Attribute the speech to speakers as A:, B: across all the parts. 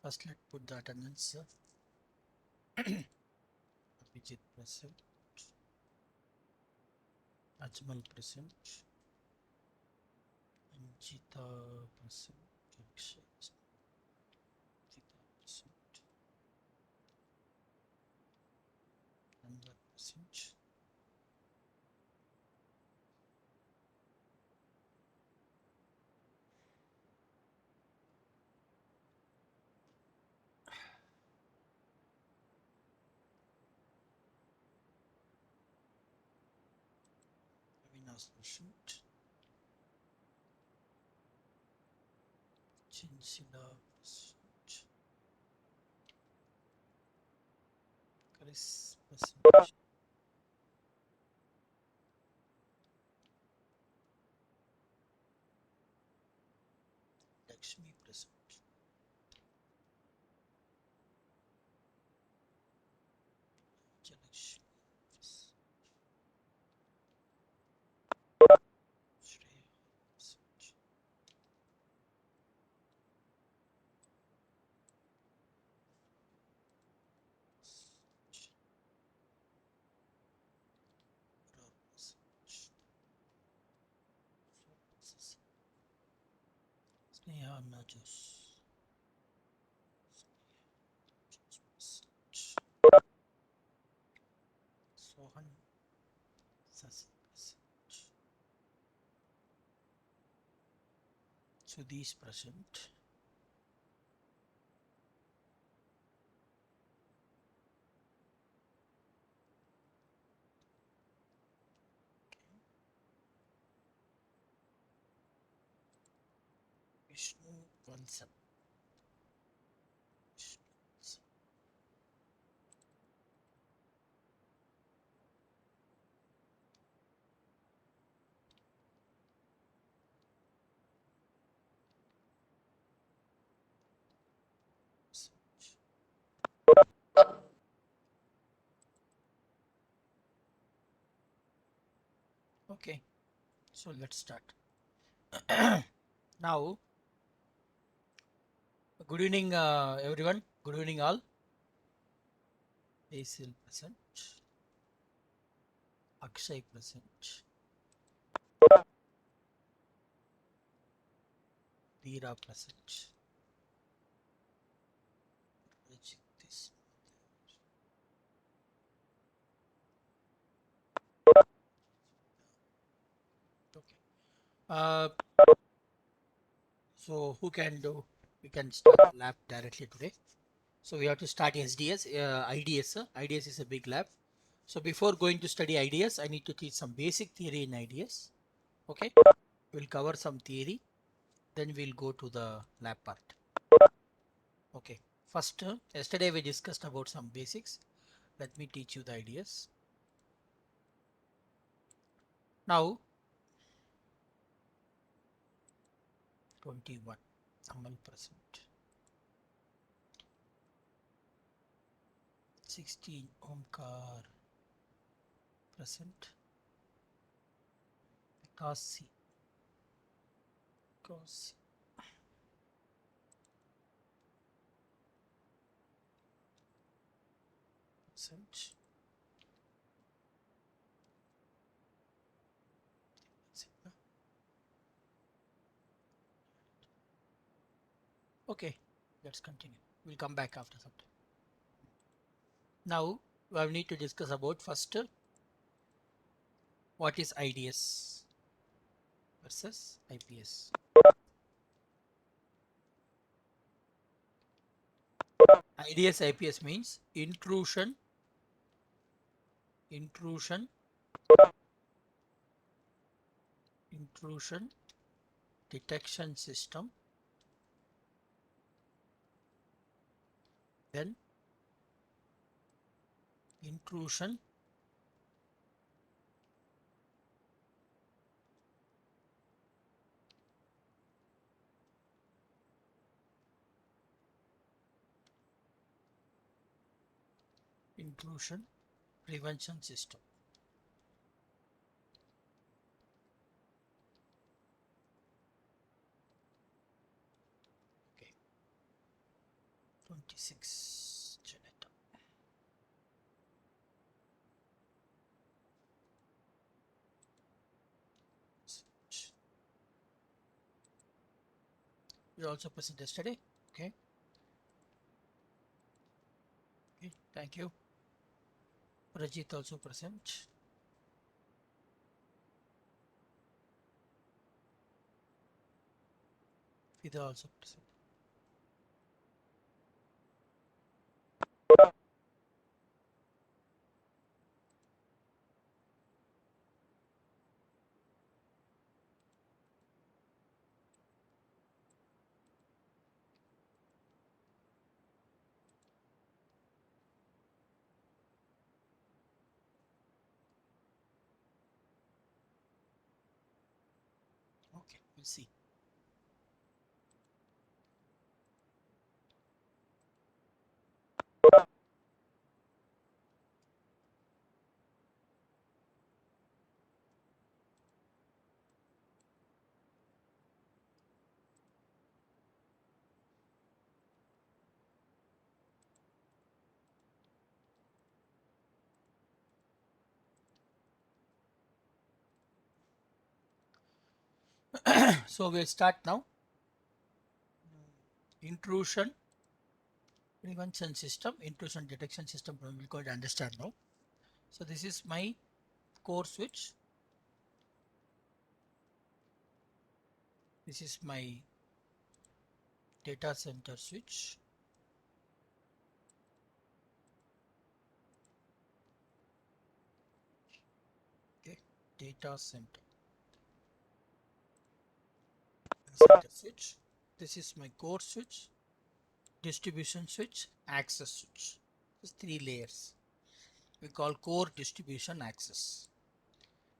A: First, let's put the attendance. Abhijit present, Ajmal present, Anjita present, Akshay present, Anwar present. Avinash present, Chinsila present, Chris present, Lakshmi present, Jalakshmi present, Shreya present, Ra present, Sneha Najos present, Sohan Sasi present, Sudhish present, Vishnu Vansal. Okay, so let's start. Now, good evening, everyone. Good evening, all. Basil present, Akshay present, Veera present, Rajit is okay. Uh, so who can do? We can start the lab directly today. So we have to start SDS, IDS. IDS is a big lab. So before going to study IDS, I need to teach some basic theory in IDS. Okay, we'll cover some theory, then we'll go to the lab part. Okay, first, yesterday we discussed about some basics. Let me teach you the ideas. Now, 21, Amal present. 16, Omkar present. Kasi present. Okay, let's continue. We'll come back after some time. Now, we need to discuss about first, what is IDS versus IPS. IDS IPS means intrusion, detection system, then intrusion prevention system. Okay. 26 Janetta. You also present yesterday. Okay. Okay. Thank you. Rajit also present. Fida also present. Okay, we'll see. So we'll start now. Intrusion prevention system, intrusion detection system. We're going to understand now. So this is my core switch. This is my data center switch. Okay, data center switch. This is my core switch, distribution switch, access switch. There's three layers. We call core, distribution, access.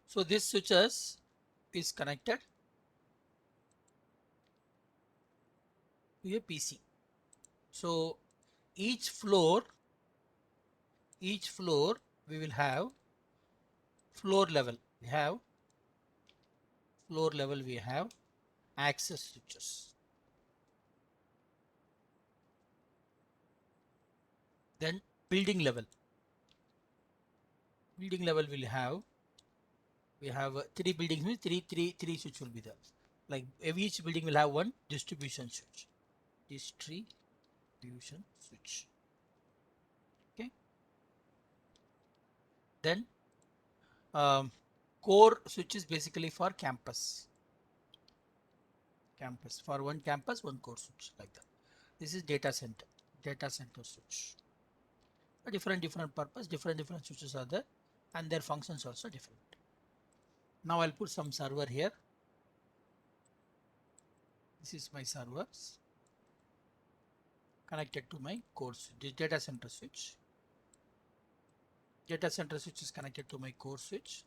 A: So this switches is connected to a PC. So each floor we will have floor level. We have access switches. Then building level. Building level will have, we have three buildings means three switch will be there. Like each building will have one distribution switch. Distribution switch. Okay. Then core switch is basically for campus. For one campus, one core switch, like that. This is data center switch. A different purpose, different switches are there, and their functions also different. Now I'll put some server here. This is my servers connected to my core switch, data center switch. Data center switch is connected to my core switch.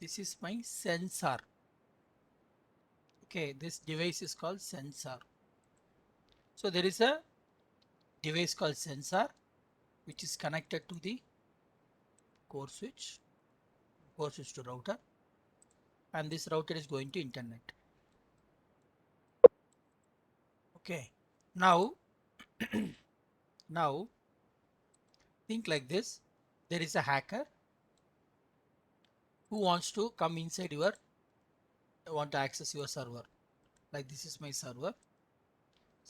A: This is my sensor. Okay, this device is called sensor. So there is a device called sensor which is connected to the core switch to router, and this router is going to internet. Okay, now now think like this. There is a hacker who wants to come inside your, want to access your server. Like this is my server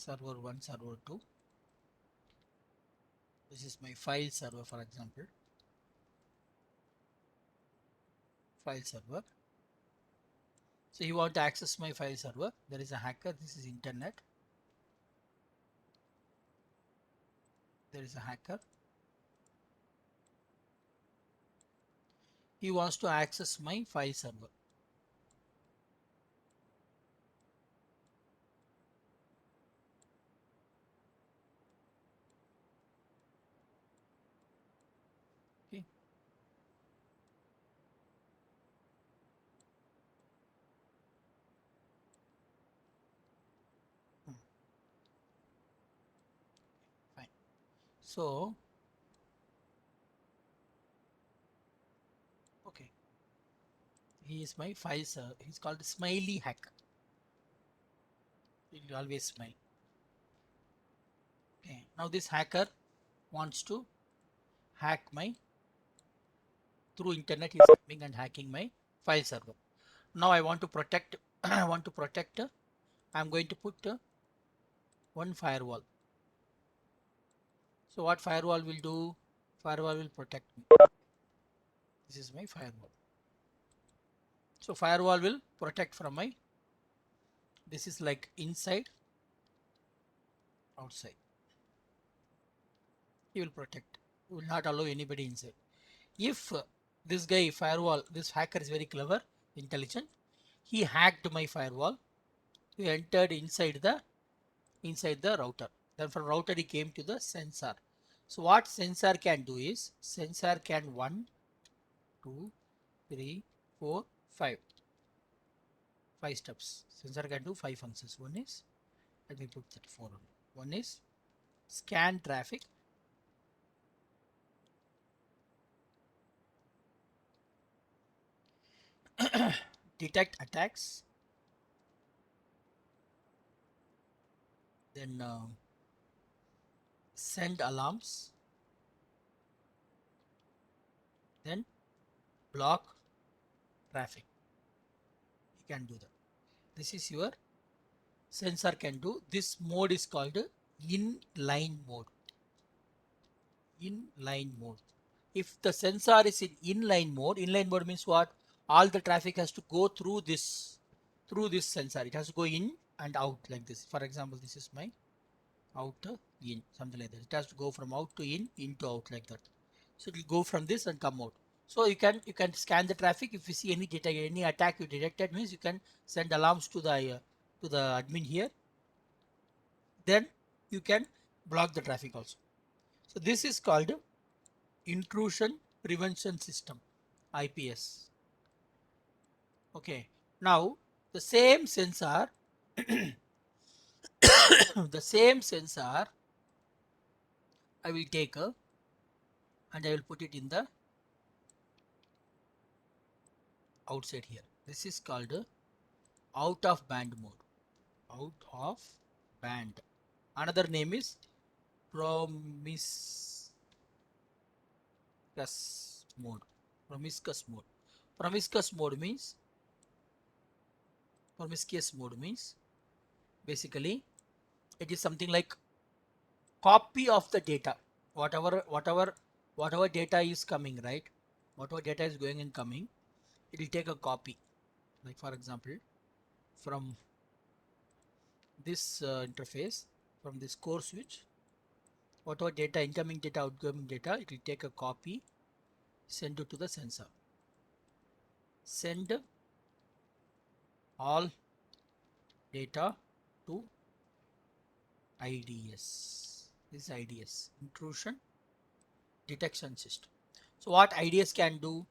A: 1, server 2. This is my file server, for example, file server. So you want to access my file server. There is a hacker. This is internet. There is a hacker. He wants to access my file server. So, okay, he is my file server. He's called Smiley Hacker. He will always smile. Okay, now this hacker wants to hack my, through internet he's coming and hacking my file server. Now I want to protect, I want to protect, I'm going to put one firewall. So what firewall will do? Firewall will protect me. This is my firewall. So firewall will protect from my, this is like inside, outside. He will protect, he will not allow anybody inside. If this guy firewall, this hacker is very clever, intelligent, he hacked my firewall, he entered inside the router. Then from router he came to the sensor. So what sensor can do is, sensor can 1, 2, 3, 4, 5. 5 steps. Sensor can do 5 functions. One is, let me put that 4 on. One is scan traffic. Detect attacks. Then send alarms. Then block traffic. You can do that. This is your sensor can do. This mode is called inline mode. Inline mode. If the sensor is in inline mode means what? All the traffic has to go through this sensor. It has to go in and out like this. For example, this is my out to in, something like that. It has to go from out to in to out like that. So it will go from this and come out. So you can scan the traffic. If you see any attack you detected, means you can send alarms to the admin here. Then you can block the traffic also. So this is called intrusion prevention system, IPS. Okay. Now the same sensor, the same sensor, I will take and I will put it in the outside here. This is called out of band mode. Out of band. Another name is promiscuous mode. Promiscuous mode. Promiscuous mode means basically it is something like copy of the data. Whatever data is coming, right? Whatever data is going and coming, it will take a copy. Like for example, from this interface, from this core switch, whatever data, incoming data, outgoing data, it will take a copy, send it to the sensor. Send all data to IDS. This is IDS, intrusion detection system. So what IDS can do?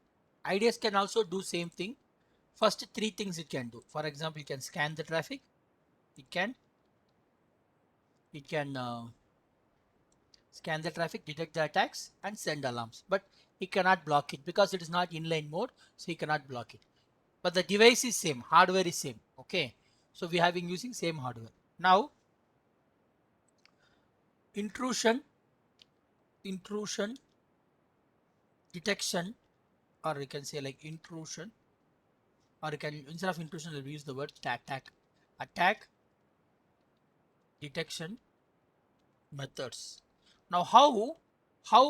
A: IDS can also do same thing. First 3 things it can do. For example, it can scan the traffic. It can scan the traffic, detect the attacks and send alarms. But he cannot block it because it is not inline mode. So he cannot block it. But the device is same. Hardware is same. Okay. So we have been using same hardware. Now intrusion detection, or you can say like intrusion, or you can, instead of intrusion we'll use the word attack detection methods. Now how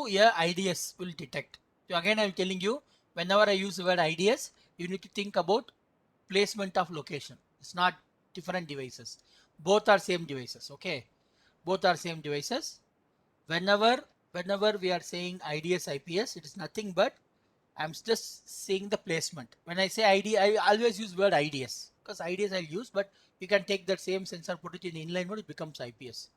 A: a IDS will detect? So again I'm telling you, whenever I use the word IDS, you need to think about placement of location. It's not different devices. Both are same devices. Okay, both are same devices. Whenever we are saying IDS IPS, it is nothing but I'm just saying the placement. When I say ID, I always use word IDS because IDS I'll use, but you can take that same sensor, put it in inline mode, it becomes IPS.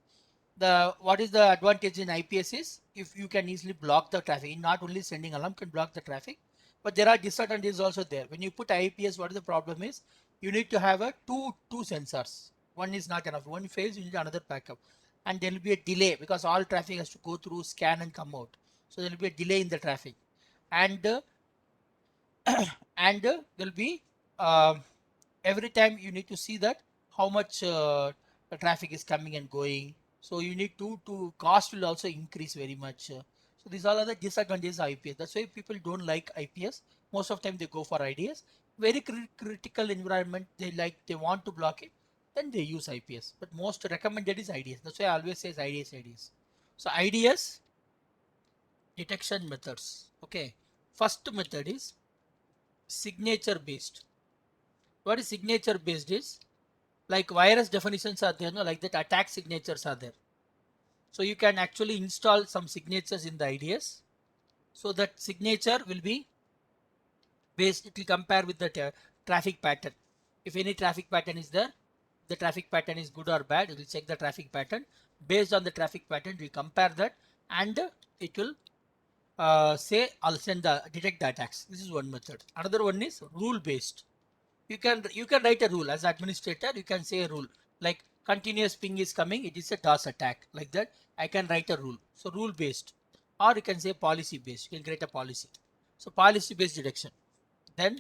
A: What is the advantage in IPS is if you can easily block the traffic. Not only sending alarm can block the traffic, but there are disadvantages also there. When you put IPS, what is the problem is you need to have a two sensors. One is not enough. One fails, you need another backup. and there will be a delay because all traffic has to go through, scan and come out. So there will be a delay in the traffic, and there will be every time you need to see that how much traffic is coming and going. So you need to cost will also increase very much. So these all are the disadvantages of IPS. That's why people don't like IPS. Most of the time they go for IDS. Very critical environment they want to block it, then they use IPS. But most recommended is IDS. That's why I always say IDS. So IDS detection methods. Okay. First method is signature based. What is signature based is like virus definitions are there, no, like that attack signatures are there. So you can actually install some signatures in the IDS. So that signature will be based, it will compare with the traffic pattern. If any traffic pattern is there, the traffic pattern is good or bad, it will check the traffic pattern. Based on the traffic pattern, we compare that, and it will say I'll send the detect the attacks. This is one method. Another one is rule based. You can write a rule as administrator. You can say a rule like continuous ping is coming, it is a DOS attack, like that I can write a rule. So rule based, or you can say policy based. You can create a policy. So policy based detection. Then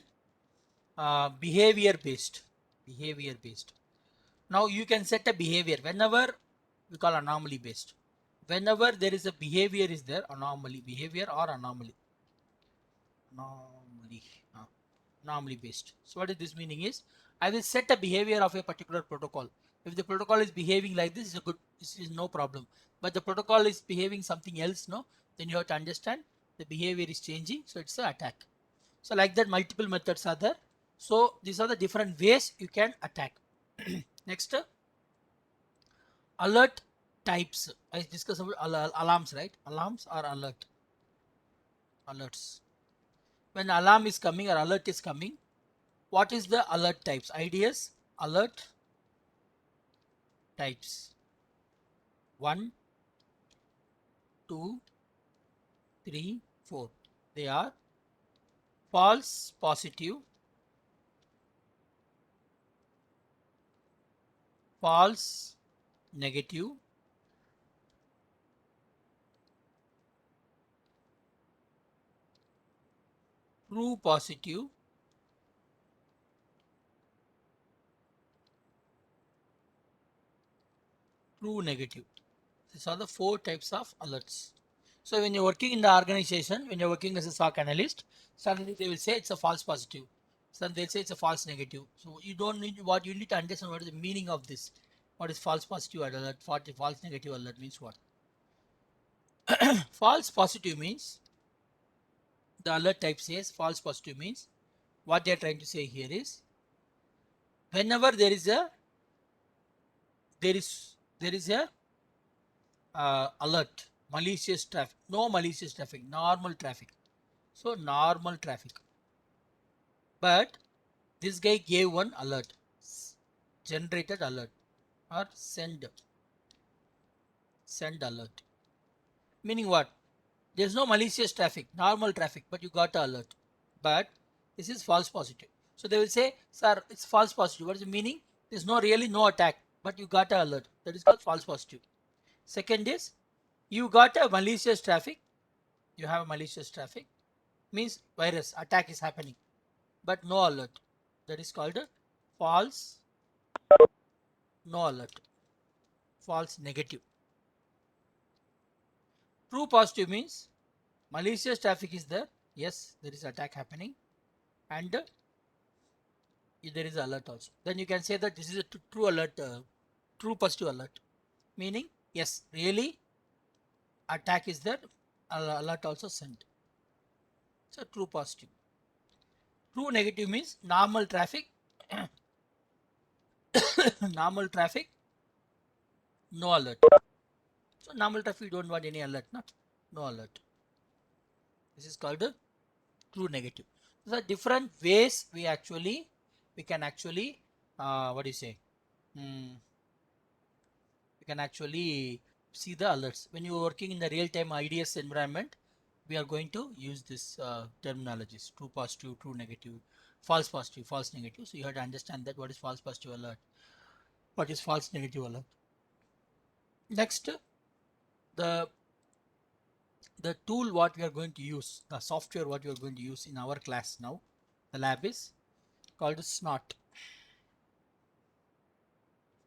A: behavior based. Behavior based. Now you can set a behavior whenever we call anomaly based. Whenever there is a behavior is there, anomaly, behavior or anomaly. Anomaly. Anomaly based. So what is this meaning is I will set a behavior of a particular protocol. If the protocol is behaving like this, is a good, this is no problem. But the protocol is behaving something else, no, then you have to understand the behavior is changing, so it's an attack. So like that multiple methods are there. So these are the different ways you can attack. Next, alert types. I discussed about alarms, right? Alarms or alerts. When alarm is coming or alert is coming, what is the alert types? IDS alert types 1, 2, 3, 4. They are false positive, false negative, true positive, true negative. These are the 4 types of alerts. So when you're working in the organization, when you're working as a SOC analyst, suddenly they will say it's a false positive. Then they'll say it's a false negative. So you don't need, what you need to understand what is the meaning of this. What is false positive alert? What is false negative alert means what? False positive means the alert type says false positive means what they are trying to say here is whenever there is a alert, malicious traffic, no malicious traffic, normal traffic. So normal traffic. But this guy gave one alert, generated alert or send alert. Meaning what? There's no malicious traffic, normal traffic, but you got an alert. But this is false positive. So they will say, sir, it's false positive. What is the meaning? There's really no attack, but you got an alert. That is called false positive. Second is, you got a malicious traffic. You have a malicious traffic. Means virus attack is happening, but no alert. That is called a false no alert. False negative. True positive means malicious traffic is there. Yes, there is attack happening, and there is alert also. Then you can say that this is a true alert, true positive alert. Meaning, yes, really attack is there, alert also sent. So true positive. True negative means normal traffic, normal traffic, no alert. So normal traffic, you don't want any alert, no alert. This is called a true negative. There are different ways we can actually what do you say? We can actually see the alerts. When you are working in the real-time IDS environment, we are going to use this terminologies: true positive, true negative, false positive, false negative. So you have to understand that what is false positive alert, what is false negative alert. Next, the tool what we are going to use, the software what we are going to use in our class now, the lab is called Snot.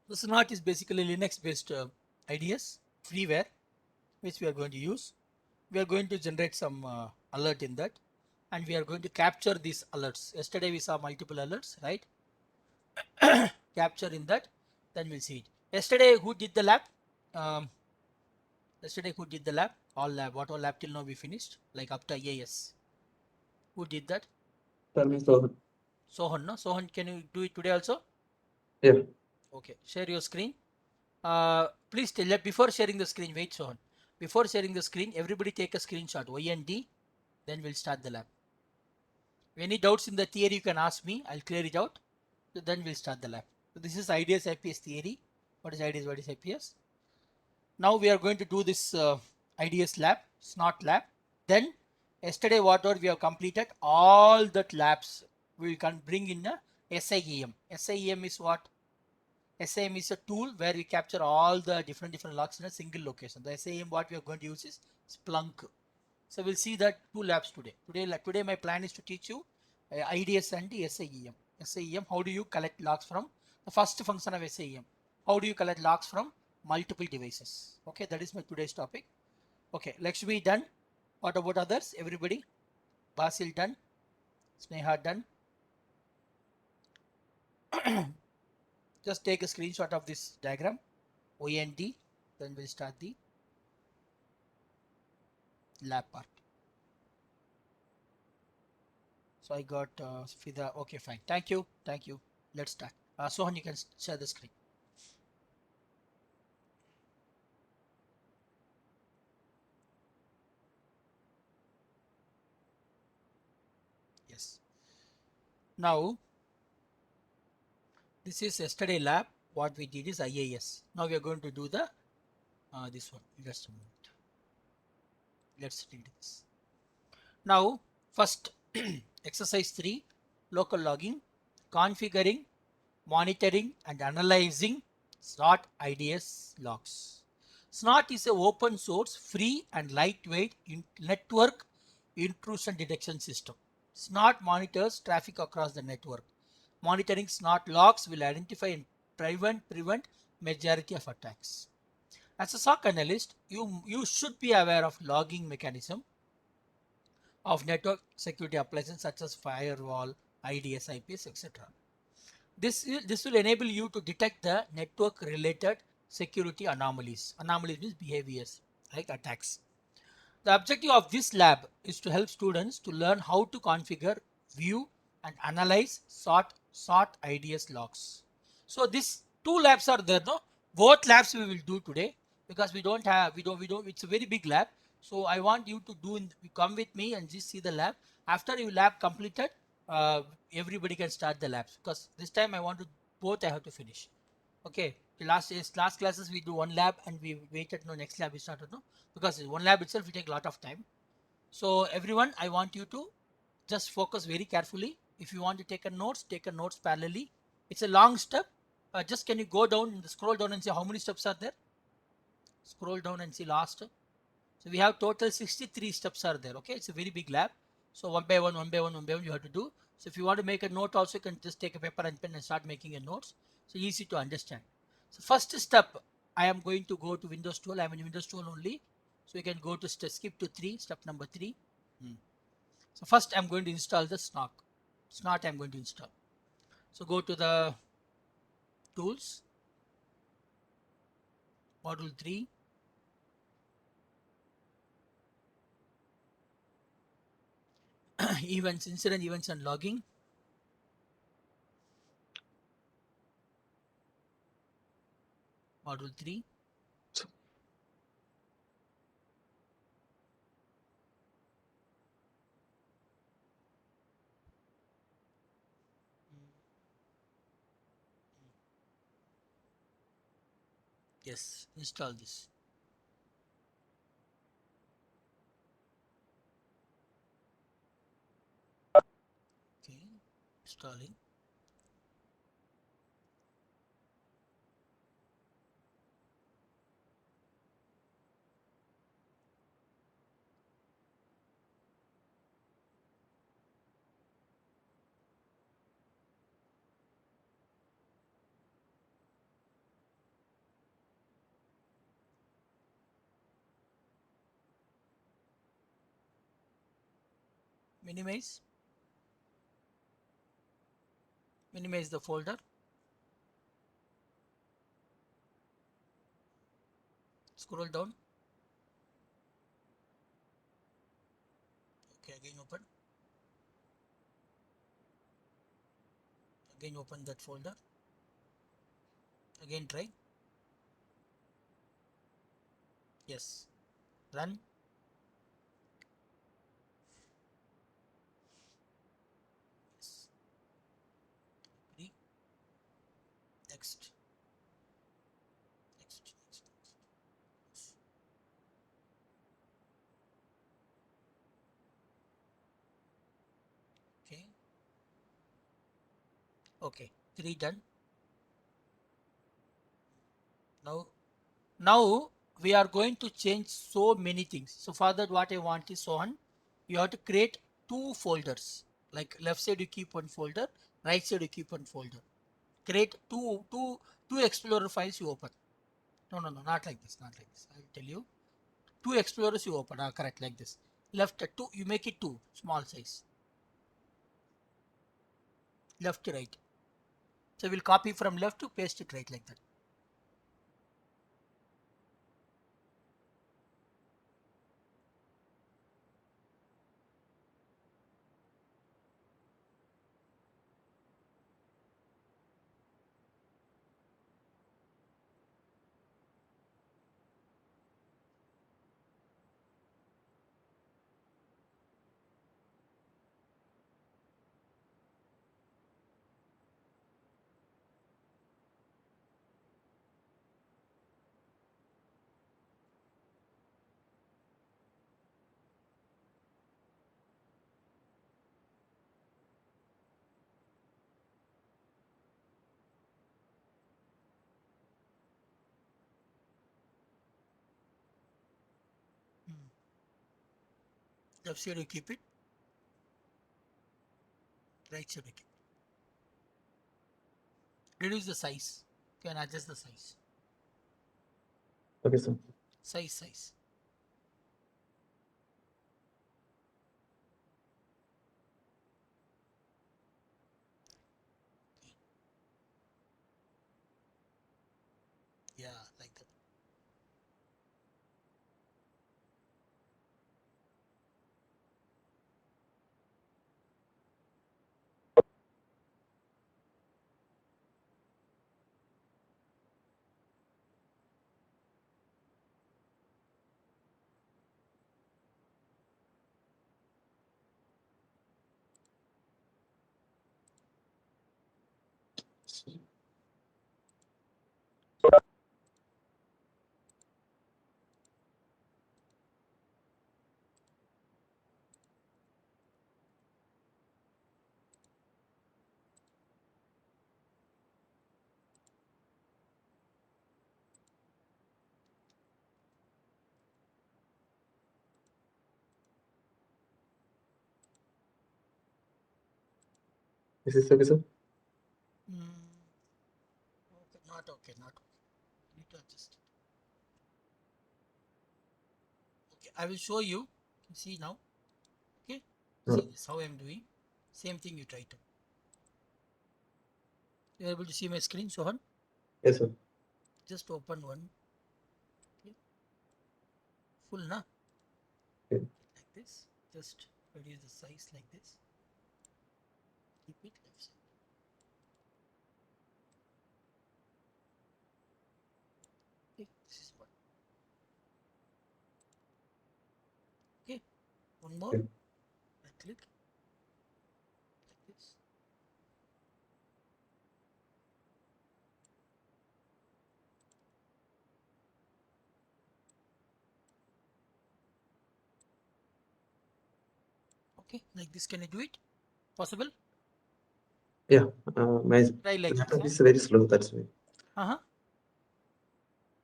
A: The Snot is basically Linux based IDS freeware which we are going to use. We are going to generate some alert in that, and we are going to capture these alerts. Yesterday we saw multiple alerts, right? Capture in that, then we'll see it. Yesterday who did the lab? Um, Yesterday who did the lab? All lab. What all lab till now we finished? Like up to IAS. Who did that?
B: Sohan.
A: Sohan, no? Sohan, can you do it today also?
B: Yeah.
A: Okay. Share your screen. Please tell before sharing the screen. Wait, Sohan. Before sharing the screen, everybody take a screenshot. Y and D. Then we'll start the lab. Any doubts in the theory you can ask me. I'll clear it out. So then we'll start the lab. So this is IDS IPS theory. What is IDS? What is IPS? Now we are going to do this IDS lab, Snot lab. Then yesterday whatever we have completed, all that labs we can bring in a SIEM. SIEM is what? SIEM is a tool where we capture all the different logs in a single location. The SIEM what we are going to use is Splunk. So we'll see that two labs today. Today my plan is to teach you IDS and the SIEM. SIEM, how do you collect logs from the first function of SIEM? How do you collect logs from multiple devices? Okay, that is my today's topic. Okay, Lakshmi done. What about others? Everybody? Basil done. Sneha done. Just take a screenshot of this diagram. OND. Then we'll start the lab part. So I got Fida. Okay, fine. Thank you. Thank you. Let's start. Sohan, you can share the screen. Yes. Now, this is yesterday lab. What we did is IAS. Now we are going to do the this one. Just a moment. Let's read this. Now, first exercise 3, local logging, configuring, monitoring and analyzing Snot IDS logs. Snot is an open source, free and lightweight network intrusion detection system. Snot monitors traffic across the network. Monitoring Snot logs will identify and prevent majority of attacks. As a SOC analyst, you should be aware of logging mechanism of network security appliances such as firewall, IDS, IPS, etc. This will enable you to detect the network related security anomalies. Anomalies means behaviors like attacks. The objective of this lab is to help students to learn how to configure, view and analyze SOT IDS logs. So these two labs are there, no? Both labs we will do today because we don't, it's a very big lab. So I want you to come with me and just see the lab. After your lab completed, uh, everybody can start the labs because this time I want to, both I have to finish. Okay, the last classes we do one lab and we waited, no, next lab we started, no, because one lab itself will take a lot of time. So everyone, I want you to just focus very carefully. If you want to take a notes parallelly. It's a long step. Just can you go down, scroll down and see how many steps are there? Scroll down and see last. So we have total 63 steps are there. Okay, it's a very big lab. So one by one you have to do. So if you want to make a note also, you can just take a paper and pen and start making a notes. So easy to understand. So first step, I am going to go to Windows 12. I am in Windows 12 only. So you can go to skip to 3, step number 3. So first I'm going to install the Snot. Snot I'm going to install. So go to the tools, module 3. Events, incident events and logging. Module 3. Yes, install this. Okay, installing. minimize the folder, scroll down, okay, again open that folder, again try, yes, run, yes, agree, next, next. Okay, okay, 3 done. Now we are going to change so many things. So for that, what I want is, Sohan, you have to create 2 folders. Like left side you keep 1 folder, right side you keep 1 folder. Create two Explorer files you open. No, not like this, not like this. I will tell you. 2 Explorers you open. Correct, like this. Left 2, you make it 2 small size. Left to right. So we'll copy from left to paste it right like that. Hmm. Left side you keep it, right side you keep it. Reduce the size. You can adjust the size.
B: Okay, sir.
A: Size. Yeah, like that.
B: Is this okay, sir?
A: Mm, okay, not okay, not okay. Need to adjust it. Okay, I will show you. See now. Okay,
B: No.
A: see this how I am doing. Same thing you try to. You are able to see my screen, Sohan?
B: Yes, sir.
A: Just open one. Okay, full na
B: Okay.
A: like this. Just reduce the size like this. Keep it left side. Okay, this is one. Okay, one more.
B: Okay.
A: Right click like this. Okay, like this. Can I do it? Possible?
B: Yeah, my
A: Try like this.
B: laptop is very slow, that's why.
A: Uh-huh.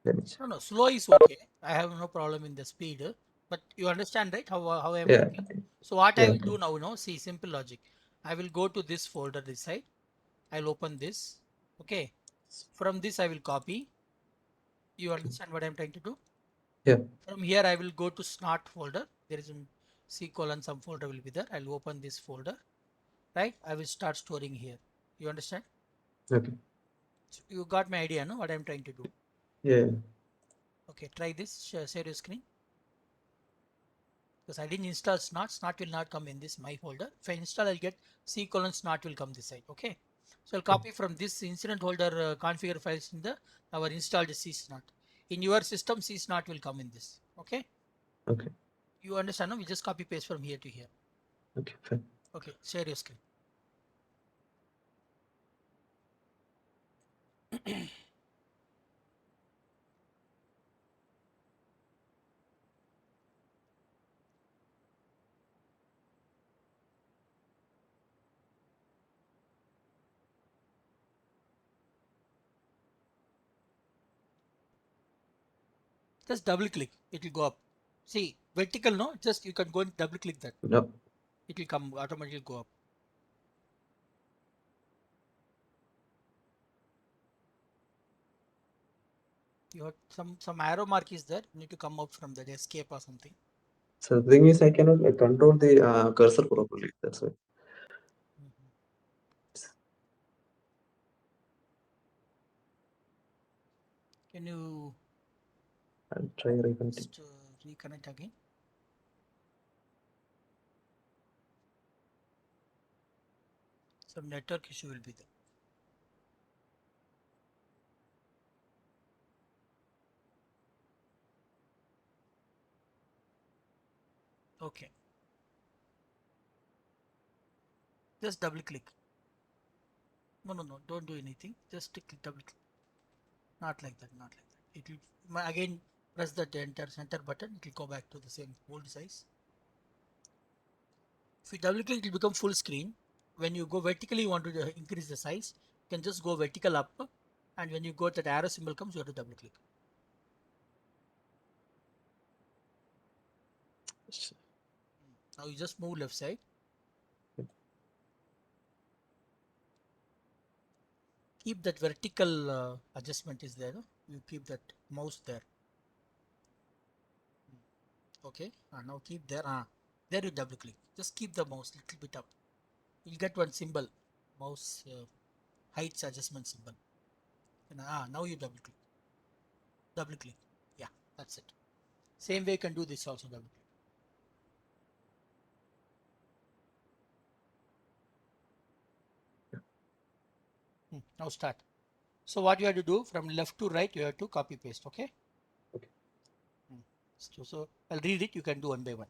B: Let me check.
A: No, slow is okay. I have no problem in the speed, but you understand, right? How I am
B: Yeah,
A: working. So what I
B: yeah,
A: will do now, see, simple logic. I will go to this folder this side. I'll open this. Okay. From this I will copy. You understand what I'm trying to do?
B: yeah.
A: From here I will go to snot folder. There is a C colon some folder will be there. I'll open this folder, right? I will start storing here. You understand?
B: Okay.
A: So you got my idea, no? What I'm trying to do.
B: Yeah.
A: Okay, try this. Share your screen. Because I didn't install snot. Snot will not come in this my folder. If I install, I'll get C colon snot will come this side. Okay. So I'll copy from this incident holder configure files in the our installed C snot. In your system, C snot will come in this. Okay.
B: Okay.
A: You understand? No? We just copy paste from here to here.
B: Okay. Fine.
A: Okay. Share your screen. Just double click. It will go up. See, vertical, no? Just you can go and double click that.
B: No.
A: It will come automatically go up. You have some arrow mark is there. You need to come out from that escape or something.
B: So the thing is, I cannot control the cursor properly. That's why.
A: Can you
B: I'll try reconnecting.
A: just reconnect again? Some network issue will be there. Okay. Just double click. No, no, no. Don't do anything. Just click double click. Not like that. Not like that. It will again press that enter center button. It will go back to the same old size. If you double click, it will become full screen. When you go vertically, you want to increase the size. You can just go vertical up, and when you go that arrow symbol comes, you have to double click. Now you just move left side. Keep that vertical adjustment is there. No? You keep that mouse there. Okay. Now keep there. There you double click. Just keep the mouse little bit up. You'll get one symbol, mouse heights adjustment symbol. And, now you double click. Double click. Yeah, that's it. Same way you can do this also double click. Now start. So what you have to do from left to right, you have to copy paste. Okay.
B: Okay.
A: So I'll read it. You can do one by one.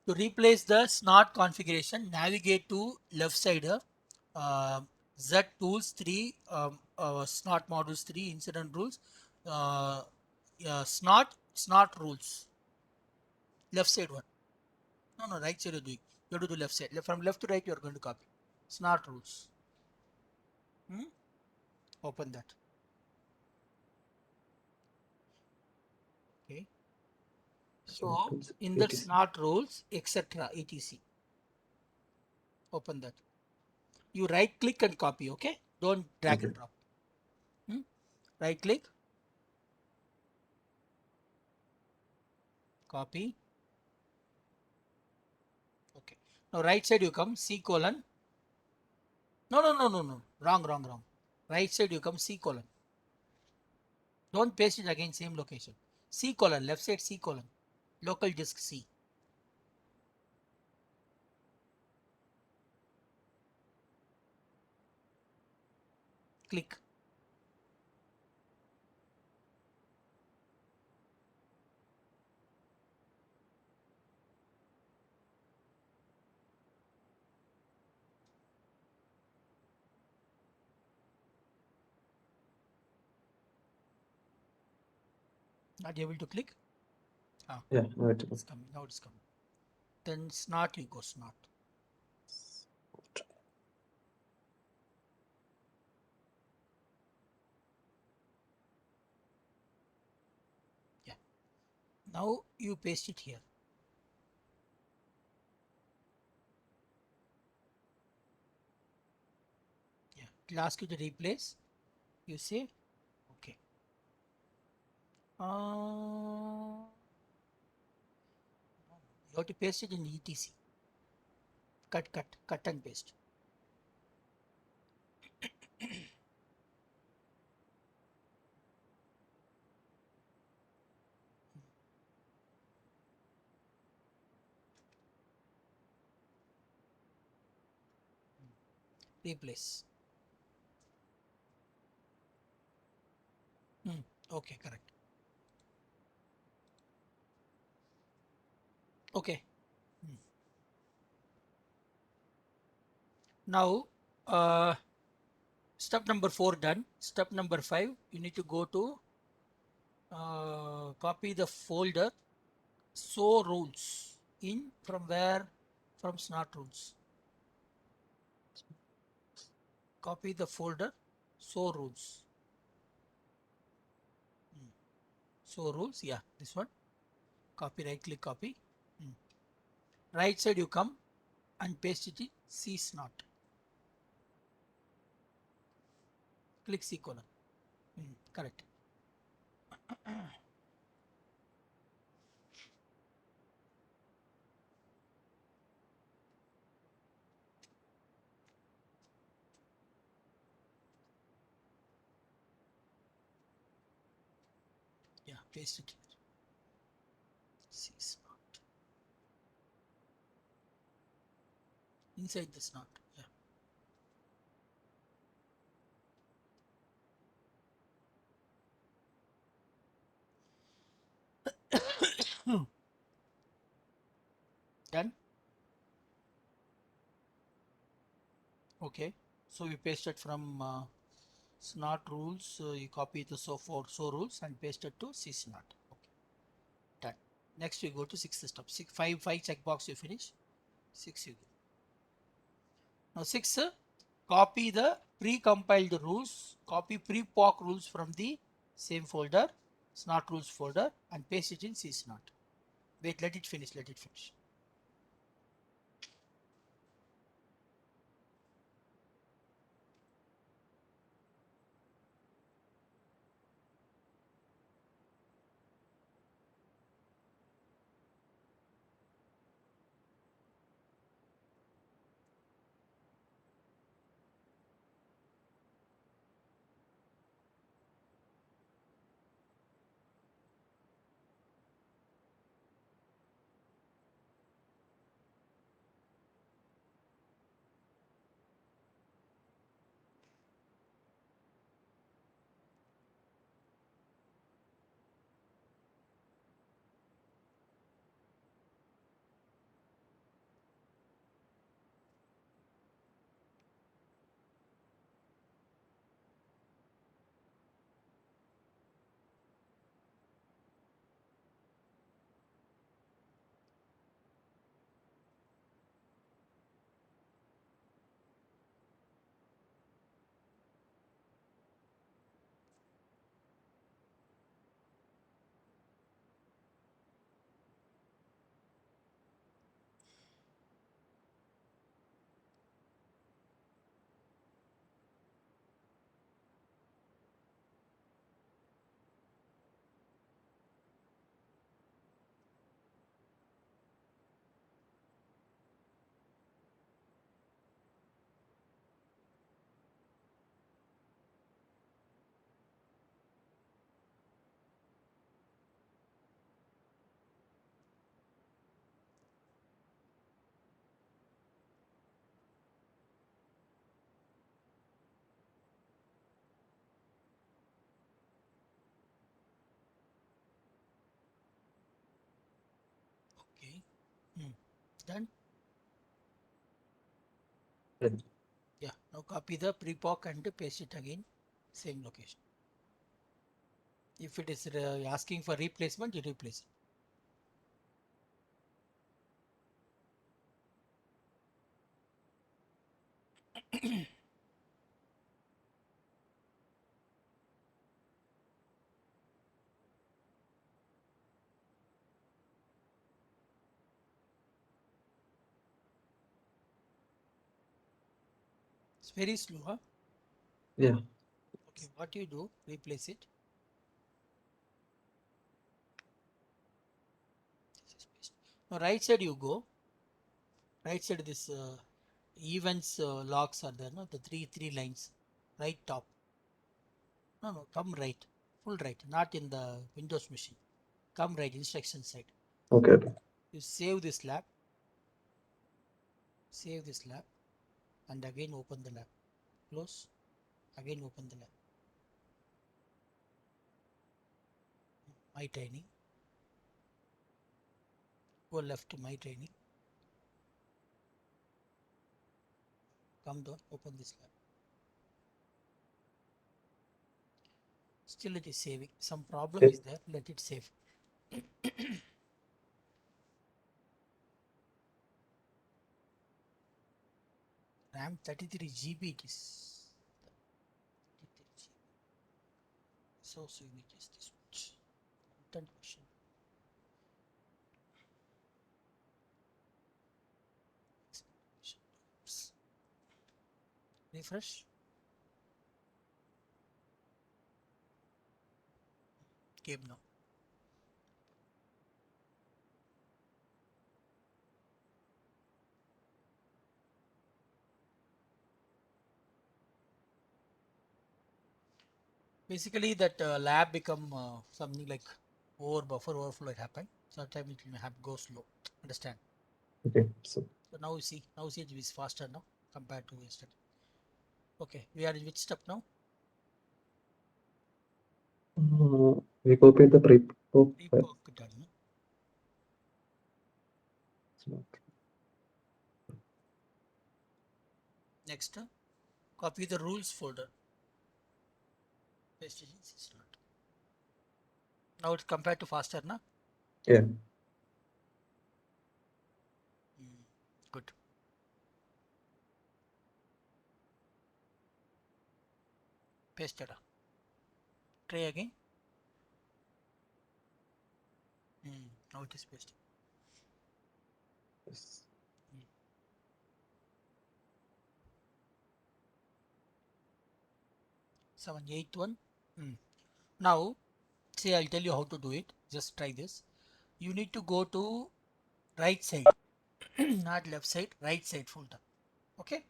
A: To replace the snot configuration, navigate to left side of Z tools 3, snot modules 3, incident rules, uh, snot rules. Left side one. No, right side you're doing. You have to do left side. From left to right, you are going to copy. Snot rules. Open that. Okay. So in that
B: etc.
A: snot rules, etc. etc. Open that. You right click and copy. Okay. Don't drag
B: Okay.
A: and drop. Right click. Copy. Okay. Now right side you come C colon. No. Wrong. Right side you come C colon. Don't paste it again same location. C colon. Left side C colon. Local disk C. Click. Not able to click.
B: Yeah. No,
A: It's coming. Now it's coming. Then snot you go snot. Yeah. Now you paste it here. Yeah. It'll ask you to replace. You say okay. You have to paste it in etc. Cut and paste. Replace. Okay, correct. Okay. Now, step number 4 done. Step number 5, you need to go to copy the folder show rules in from where? From Snart rules. Copy the folder show rules. Show rules, yeah, this one. Copy, right click, copy. Right side you come and paste it in C Snart. Click C colon. Correct. Yeah, paste it here. C Snart. Inside the Snart. Yeah. Done. Okay. So we pasted from Snart rules. You copy the so rules and paste it to C Snart. Okay. Done. Next we go to sixth step. Five checkbox you finish. 6 you go. Now 6, copy the pre-compiled rules, copy pre-POC rules from the same folder, Snart rules folder, and paste it in C Snart. Wait, let it finish, let it finish. Okay. Done?
B: Done.
A: Yeah. Now copy the pre-POC and paste it again, same location. If it is asking for replacement, you replace it. It's very slow, huh?
B: Yeah.
A: Okay, what you do, replace it. This is paste. Now right side you go. Right side this events logs are there, no? The three lines. Right top. No, come right. Full right. Not in the Windows machine. Come right, instruction side.
B: Okay, okay.
A: You save this lab. Save this lab. And again open the lab. Close. Again open the lab. My training. Go left to my training. Come down, open this lab. Still it is saving. Some problem
B: Okay.
A: is there. Let it save. RAM 33 GB it is. 33 GB. So images this much. Content version. Oops. Refresh. Game now. Basically that lab become something like buffer overflow it happened. Sometimes it may have go slow. Understand?
B: Okay. So
A: So now you see it is faster now compared to yesterday. Okay, we are in which step now?
B: we copy the repo file.
A: Repo done. No?
B: It's not.
A: Next, copy the rules folder. Paste it in system. Now it's compared to faster, na?
B: Yeah.
A: Good. Pasted. Try again. Now it is pasted.
B: Yes.
A: 781. Now, see, I'll tell you how to do it. Just try this. You need to go to right side, not left side, right side folder. Okay.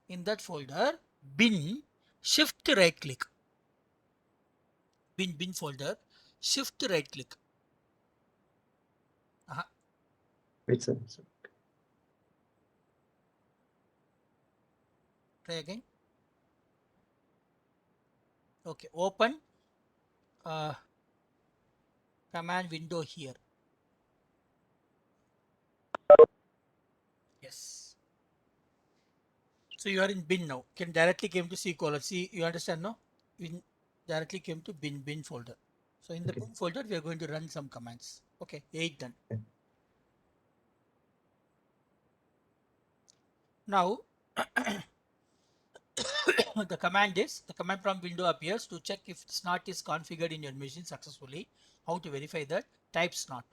A: In that folder, bin, shift right click. Bin folder, shift right click.
B: It's a,
A: Try again. Okay. Open command window here. Yes. So you are in bin now. Can directly came to C colon. See, you understand now? Bin directly came to bin folder. So in the
B: okay.
A: bin folder, we are going to run some commands. Okay, 8 done.
B: Okay.
A: Now the command prompt window appears to check if snot is configured in your machine successfully. How to verify that? Type snot.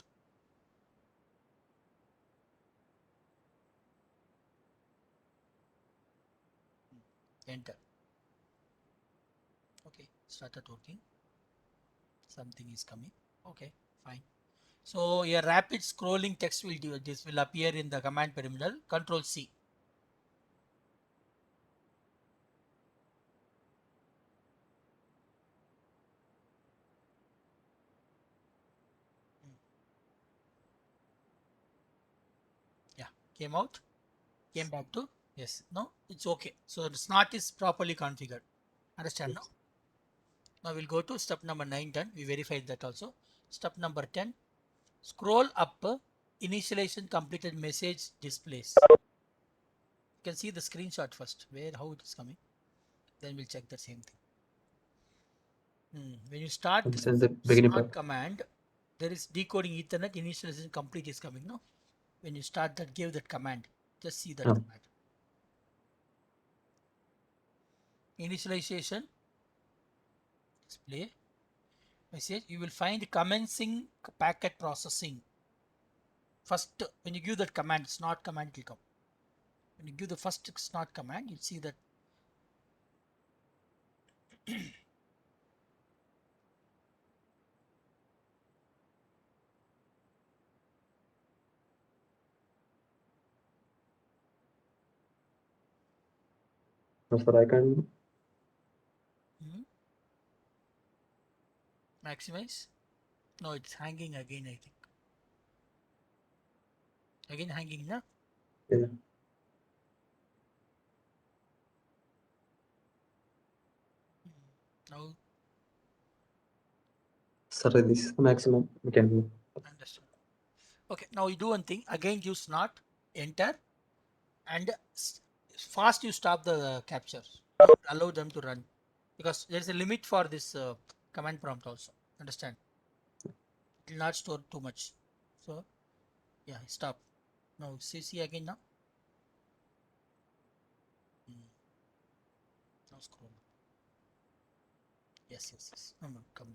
A: Enter. Okay, started working. Something is coming. Okay, fine. So a rapid scrolling text will do this will appear in the command terminal. Control C. Yeah, came out. Came back to yes. No, it's okay. So the snot is properly configured. Understand now?
B: Yes.
A: Now we'll go to step number 9 done. We verified that also. Step number 10. Scroll up. Initialization completed message displays. You can see the screenshot first. Where how it is coming. Then we'll check the same thing. When you start
B: It's
A: this
B: in the beginning
A: snot
B: part.
A: command, there is decoding Ethernet initialization complete is coming. No, when you start that, give that command. Just see that
B: Oh.
A: command. Initialization display message. You will find commencing packet processing. First, when you give that command, snot command will come. When you give the first snot command, you'll see that
B: Sir, I can.
A: Hmm? Maximize. No, it's hanging again, I think. Again hanging, na?
B: Yeah.
A: Now,
B: Sir, this is the maximum we can do.
A: understood. Okay, now you do one thing. Again, use not, enter, and fast you stop the captures. Don't allow them to run because there's a limit for this command prompt also. Understand? It will not store too much. So, yeah, stop. Now, see again now. Now scroll. Yes. No, come.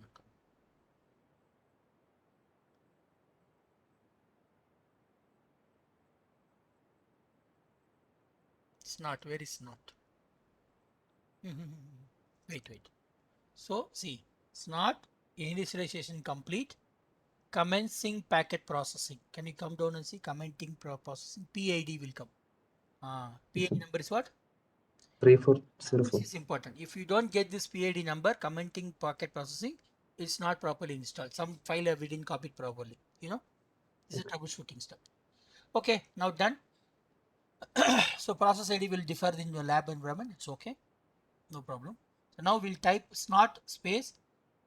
A: It's not. Where is not? Wait. So, see, it's not initialization complete. Commencing packet processing. Can you come down and see commenting processing? PID will come. PID number is what? This
B: 3404.
A: is important. If you don't get this PID number, commenting packet processing, it's not properly installed. Some file we didn't copy it properly. This is troubleshooting stuff. Okay, now done. So process ID will differ in your lab environment. It's okay, no problem. So now we'll type snot space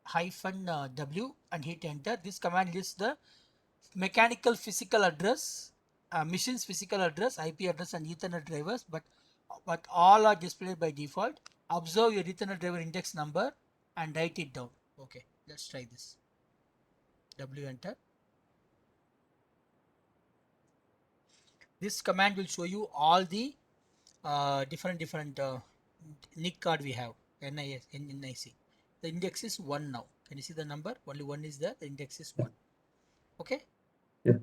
A: hyphen W and hit enter. This command lists the mechanical physical address, machine's physical address, IP address, and Ethernet drivers, but all are displayed by default. Observe your Ethernet driver index number and write it down. Okay, let's try this. W enter. This command will show you all the different NIC card we have. NIC. The index is 1 now. Can you see the number? Only 1 is there. The index is 1. Okay.
B: Yeah.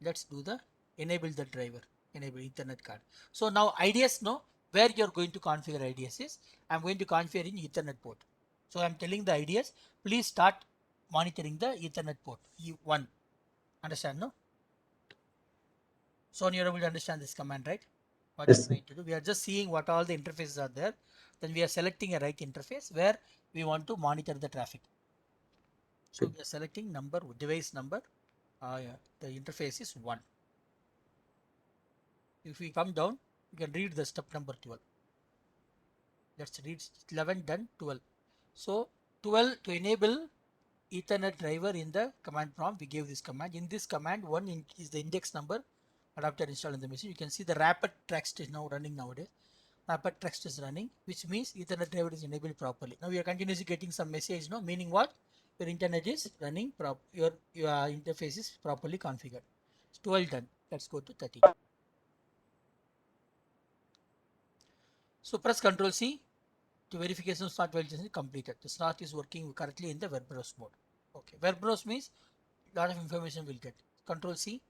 A: Let's do the enable the driver, enable Ethernet card. So now IDS know where you're going to configure IDS is. I'm going to configure in Ethernet port. So I'm telling the IDS, please start monitoring the Ethernet port E1. Understand, no? So you're able to understand this command, right? What
B: Yes,
A: I'm
B: sir.
A: trying to do. We are just seeing what all the interfaces are there. Then we are selecting a right interface where we want to monitor the traffic. So
B: Okay.
A: we are selecting device number. Yeah, the interface is 1. If we come down, you can read the step number 12. Let's read 11 done 12. So 12 to enable Ethernet driver in the command prompt, we gave this command. In this command, is the index number adapter installed in the machine. You can see the rapid text is now running nowadays. Rapid text is running, which means Ethernet driver is enabled properly. Now we are continuously getting some message, no? Meaning what? Your internet is running your interface is properly configured. It's 12 done. Let's go to 13. So press Ctrl C to verification of start validation is completed. The start is working correctly in the web browse mode. Okay, web browse means a lot of information will get. Ctrl C.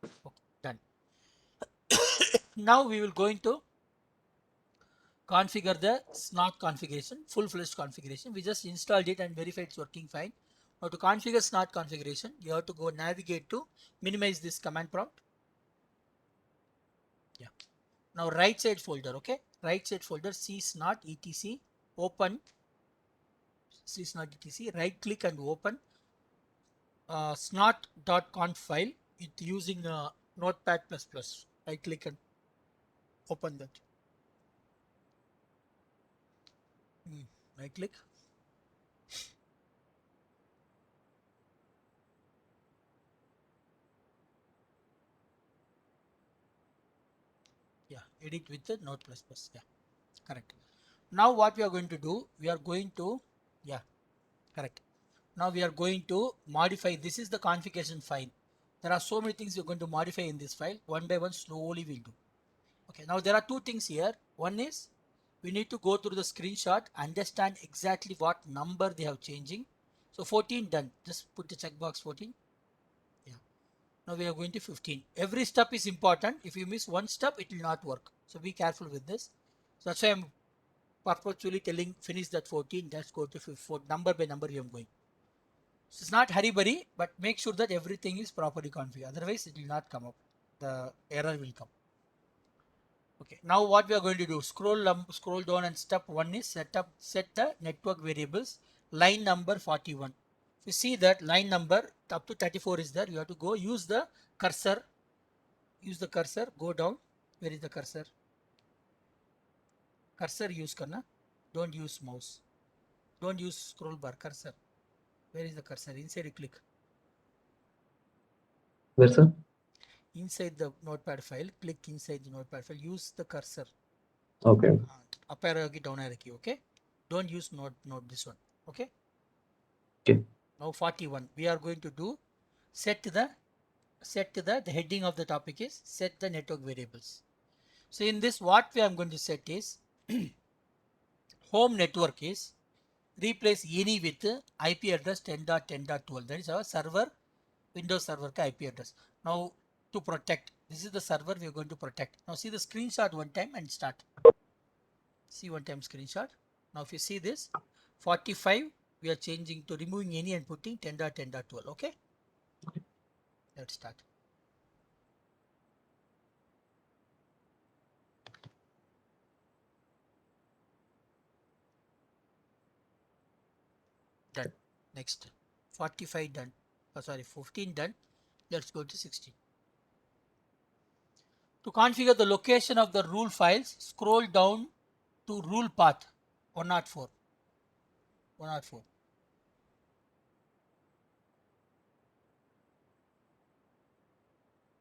A: Okay, done. Now we will go into configure the snot configuration, full-fledged configuration. We just installed it and verified it's working fine. Now to configure snot configuration, you have to go navigate to minimize this command prompt. Yeah. Now right side folder, okay? Right side folder C snot etc. Open C snot etc. Right click and open snot.conf file with using notepad++. Right click and open that. Right click. Yeah, edit with the Note++. Yeah, correct. Now what we are going to do, we are going to, yeah, correct. Now we are going to modify. This is the configuration file. There are so many things we're going to modify in this file. One by one, slowly we'll do. Okay, now there are two things here. One is we need to go through the screenshot, understand exactly what number they have changing. So 14 done. Just put the checkbox 14. Yeah. Now we are going to 15. Every step is important. If you miss one step, it will not work. So be careful with this. So that's why I'm purposefully telling finish that 14. Let's go to 4 number by number you are going. So it's not hurry, but make sure that everything is properly configured. Otherwise, it will not come up. The error will come. Okay, now what we are going to do, scroll down, and step 1 is set the network variables, line number 41. If you see that line number up to 34 is there, you have to go use the cursor, go down. Where is the cursor? Cursor use karna, don't use mouse, don't use scroll bar, cursor. Where is the cursor? Inside you click.
B: Where, sir?
A: Inside the notepad file, click inside the notepad file, use the cursor.
B: Okay.
A: Up arrow key, down arrow key, okay? Don't use note this one, okay?
B: Okay.
A: Now 41, we are going to do the heading of the topic is set the network variables. So in this, what we are going to set is home network is replace any with IP address 10.10.12. That is our server, Windows Server IP address. Now to protect, this is the server we are going to protect. Now see the screenshot one time and start. See one time screenshot. Now if you see this 45, we are changing to removing any and putting 10.10.12. Okay. Let's start. Done. Next 45 done. Oh, sorry, 15 done. Let's go to 16. To configure the location of the rule files, scroll down to rule path 104. 104.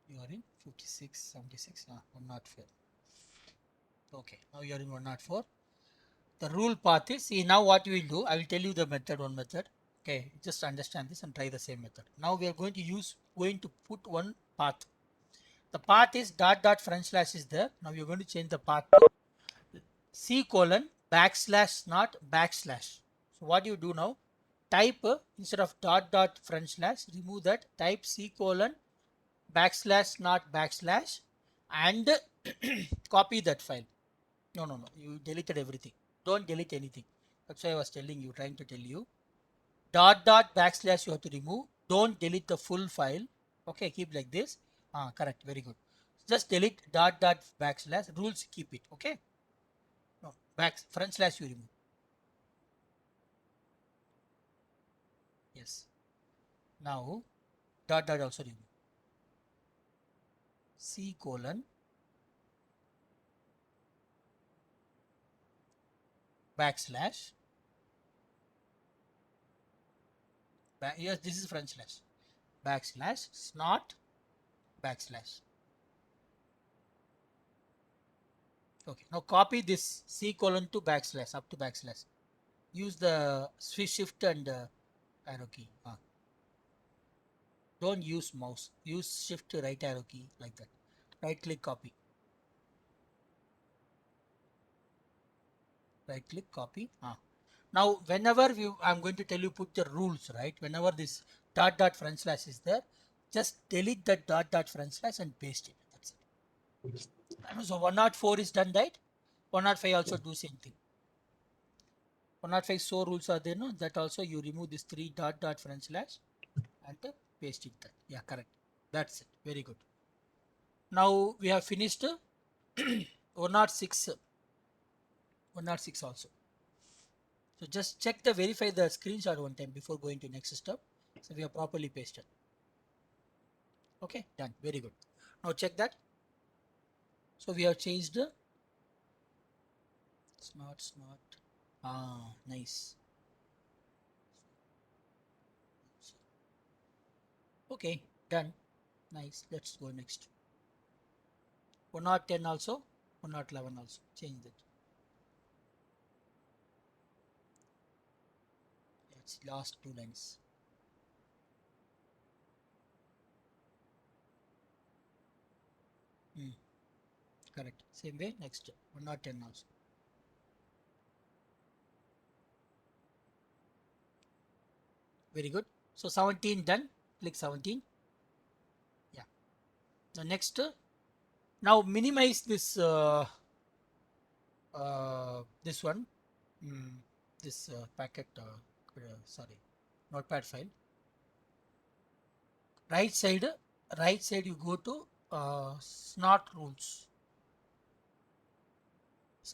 A: You are in 56, 76, 104. Okay, now you are in 104. The rule path is, see now what we will do, I will tell you the method, one method. Okay, just understand this and try the same method. Now we are going to put one path. The path is front slash is there. Now we are going to change the path to C:\\, not backslash. So what you do now, type instead of front slash, remove that, type C:\, not backslash, and copy that file. No, you deleted everything. Don't delete anything. That's why I was telling you, trying to tell you. Backslash you have to remove. Don't delete the full file. Okay, keep like this. Correct, very good. Just delete backslash. Rules keep it. Okay. No, front slash you remove. Yes. Now also remove. C:, backslash. Yes, this is front slash. Backslash, not backslash. Okay, now copy this C:, to backslash, up to backslash. Use the shift and arrow key. Don't use mouse. Use shift right arrow key like that. Right click, copy. Right click, copy. Now whenever I'm going to tell you put the rules, right? Whenever this front slash is there, just delete that front slash and paste it. That's it. So 104 is done, right? 105 also do same thing. 105 so rules are there, no? That also you remove this 3 front slash and paste it there. Yeah, correct. That's it. Very good. Now we have finished 106. 106 also. So just check verify the screenshot one time before going to next step. So we have properly pasted. Okay, done. Very good. Now check that. So we have changed. Smart. Nice. Okay, done. Nice. Let's go next. 110 also. 111 also. Change that. It's last 2 lines. Correct. Same way. Next 110 also. Very good. So 17 done. Click 17. Yeah. The next. Now minimize this. This one. This packet. Sorry. Notepad file. Right side. You go to snot rules.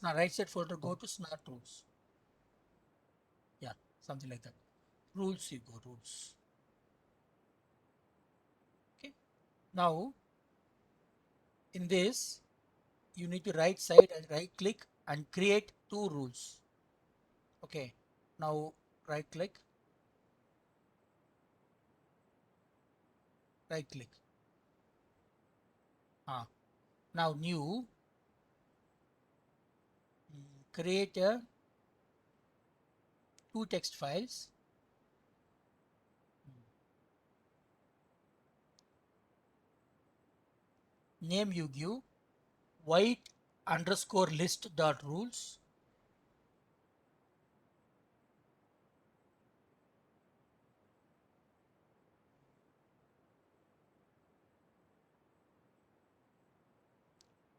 A: right side folder, go to Smart Rules. Yeah, something like that. Rules, you go rules. Okay. Now, in this, you need to right side and right click and create two rules. Okay. Now, right click, right click. Now new, create two text files. Name you give white underscore list dot rules.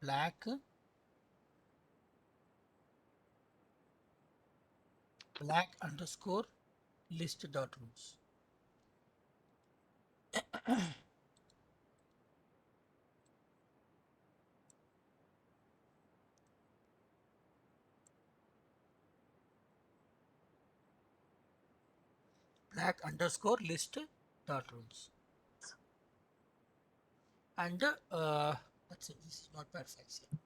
A: Black underscore list dot rules. Black underscore list dot rules. And that's it. This is not bad files here.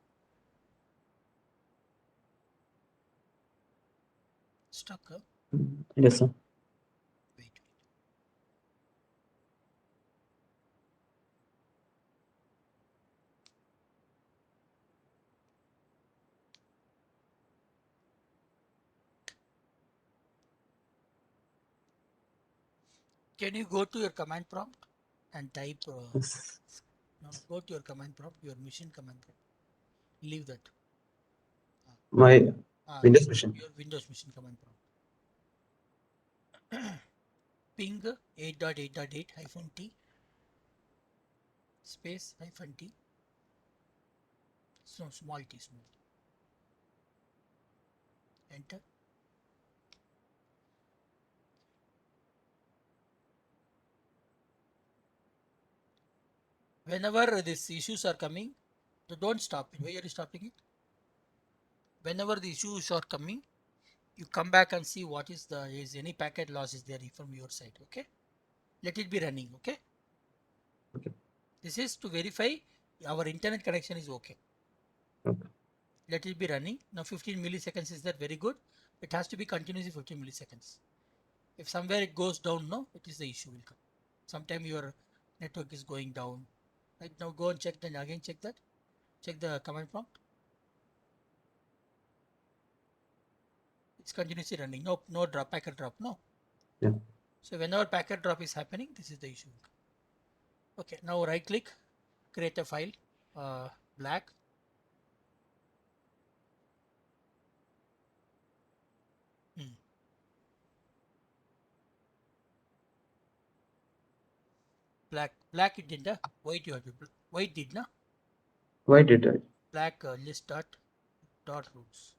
A: Stuck.
B: Yes, sir.
A: Wait. Can you go to your command prompt and type?
B: Yes.
A: No, go to your command prompt, your machine command prompt. Leave that.
B: My Windows
A: Your
B: machine.
A: Windows machine command prompt. Ping 8.8.8 hyphen t space hyphen t. So small t, small t. Enter. Whenever these issues are coming, don't stop it. Why are you stopping it? Whenever the issues are coming, you come back and see what is any packet loss is there from your side. Okay, let it be running. Okay,
B: Okay.
A: this is to verify our internet connection is okay.
B: Okay.
A: Let it be running. Now 15 milliseconds is that very good. It has to be continuously 15 milliseconds. If somewhere it goes down, no, it is the issue will come. Sometime your network is going down. Right now, go and check. Then again check that. Check the command prompt. It's continuously running. No drop, packet drop. No.
B: Yeah.
A: So whenever packet drop is happening, this is the issue. Okay. Now right click, create a file. Black. Black it did. White you have to. White did na.
B: Why did I?
A: Black list dot rules.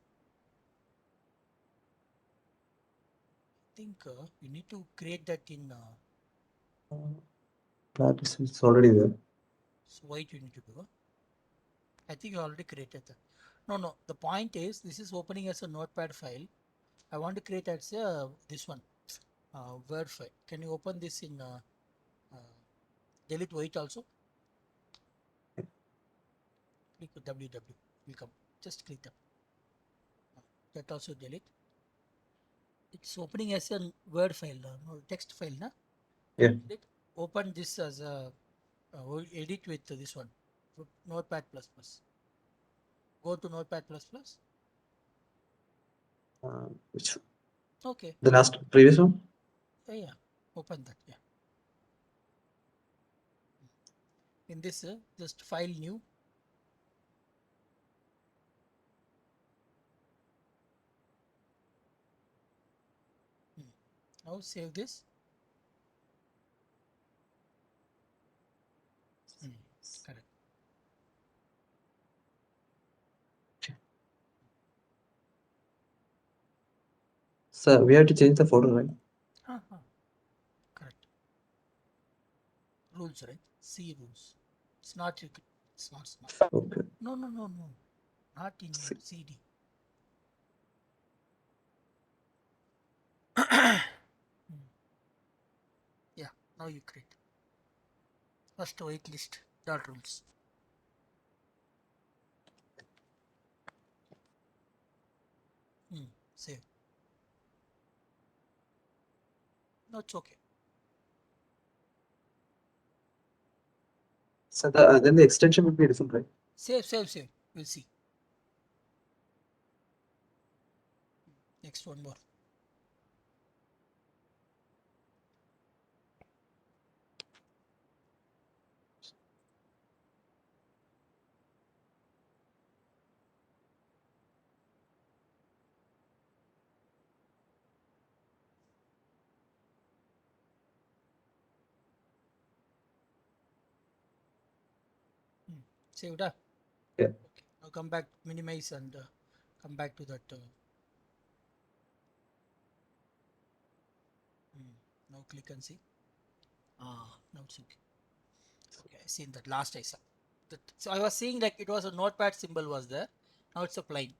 A: I think you need to create that in.
B: That is it's already there.
A: So white you need to do. I think you already created that. No. The point is this is opening as a notepad file. I want to create as a this one Word file. Can you open this in delete white also? Click ww. Will come. Just click that. That also delete. It's opening as a Word file, no text file, na?
B: Yeah.
A: Open this as a edit with this one, Notepad++. Go to Notepad++.
B: Which
A: Okay.
B: the last previous one?
A: Yeah. Open that. Yeah. In this, just file new. Now save this. Correct.
B: So we have to change the folder, right?
A: Correct. Rules, right? C rules. It's not smart.
B: Okay.
A: No. Not in CD. Now you create. First wait list dot rules. Save. No, it's okay.
B: So then the extension would be different, right?
A: Save. We'll see. Next one more. Saved up.
B: Yeah.
A: Okay. Now come back, minimize and come back to that. Now click and see. Now it's okay. Okay, I seen that last I saw. So I was seeing like it was a notepad symbol was there. Now it's a plain.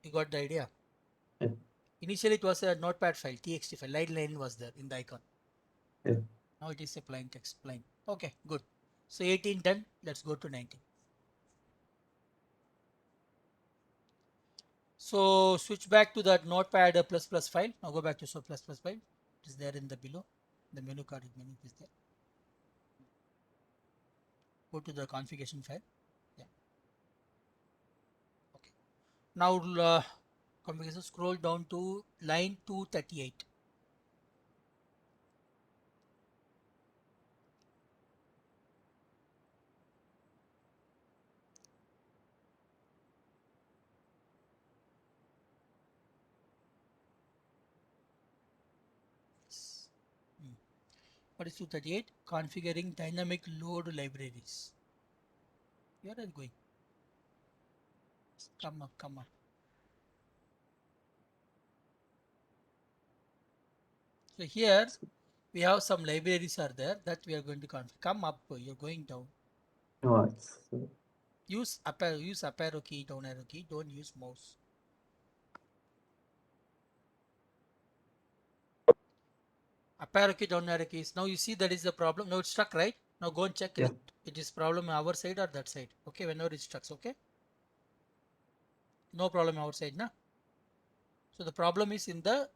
A: You got the idea?
B: Yeah.
A: Initially it was a notepad file, txt file. Line was there in the icon.
B: Yeah.
A: Now it is a plain text, plain. Okay, good. So 18 done. Let's go to 19. So switch back to that notepad plus plus file. Now go back to so plus plus file. It is there in the below. The menu card menu is there. Go to the configuration file. Yeah. Okay. Now configuration, scroll down to line 238. What is 238? Configuring dynamic load libraries. Where are you going? Come up. So here we have some libraries are there that we are going to configure. Come up, you're going down.
B: No,
A: Use up arrow key, down arrow key, don't use mouse. Up arrow key, down arrow keys. Now you see that is the problem. Now it's stuck, right? Now go and check
B: yeah.
A: it is problem our side or that side. Okay, whenever it stuck, okay? No problem our side, na? So the problem is in the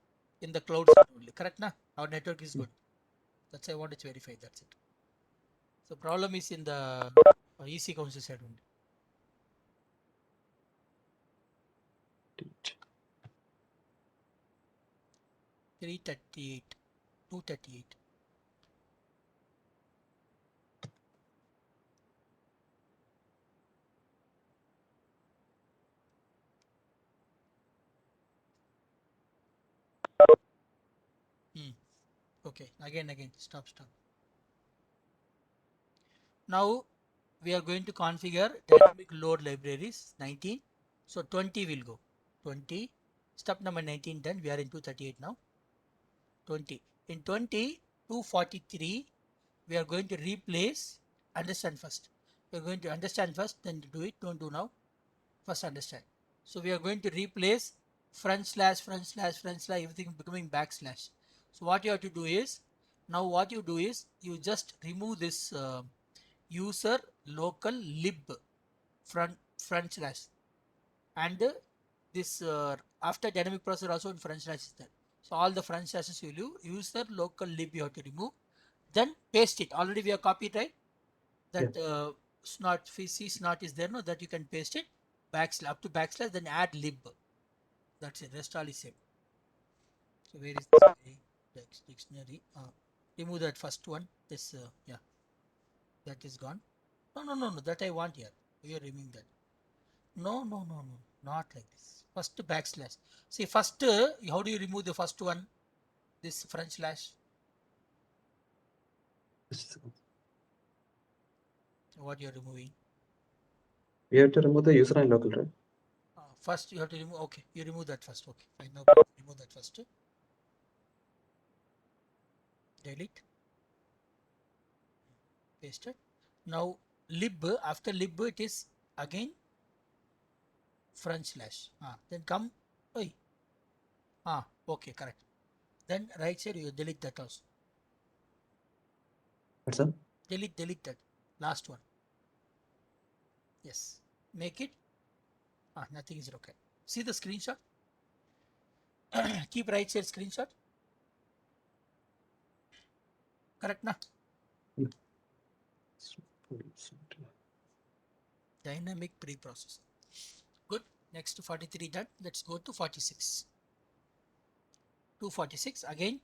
A: cloud side only, correct na? Our network is good. That's why I want to verify, that's it. So problem is in the EC council side only.
B: Delete.
A: 338, 238. Okay, again, stop. Now we are going to configure dynamic load libraries 19. So 20 will go. 20. Step number 19 done. We are in 238 now. 20. In 20, 243, we are going to replace, understand first. We are going to understand first, then do it. Don't do now. First understand. So we are going to replace front slash, everything becoming backslash. So what you have to do is, now what you do is, you just remove this user local lib front slash, and this after dynamic processor also in front slash is there. So all the front slashes will you user local lib you have to remove, then paste it. Already we have copied, right? That
B: Yeah.
A: snot c snot is there, no, that you can paste it backslash up to backslash, then add lib. That's it. Rest all is same. So where is this dictionary? Remove that first one. This yeah, that is gone. No. That I want here. We are removing that. No. Not like this. First backslash. See first, how do you remove the first one? This front slash. What you are removing?
B: We have to remove the user and local, right?
A: First you have to remove. Okay, you remove that first. Okay, fine. Now remove that first. Delete. Pasted. Now lib, after lib it is again front slash. Then come. Oi. Okay, correct. Then right side you delete that also.
B: What's up?
A: Delete that last one. Yes, make it. Nothing is okay. See the screenshot. Keep right side screenshot. Correct na?
B: Yeah.
A: Dynamic preprocessor. Good. Next to 43 done. Let's go to 46. 246 again.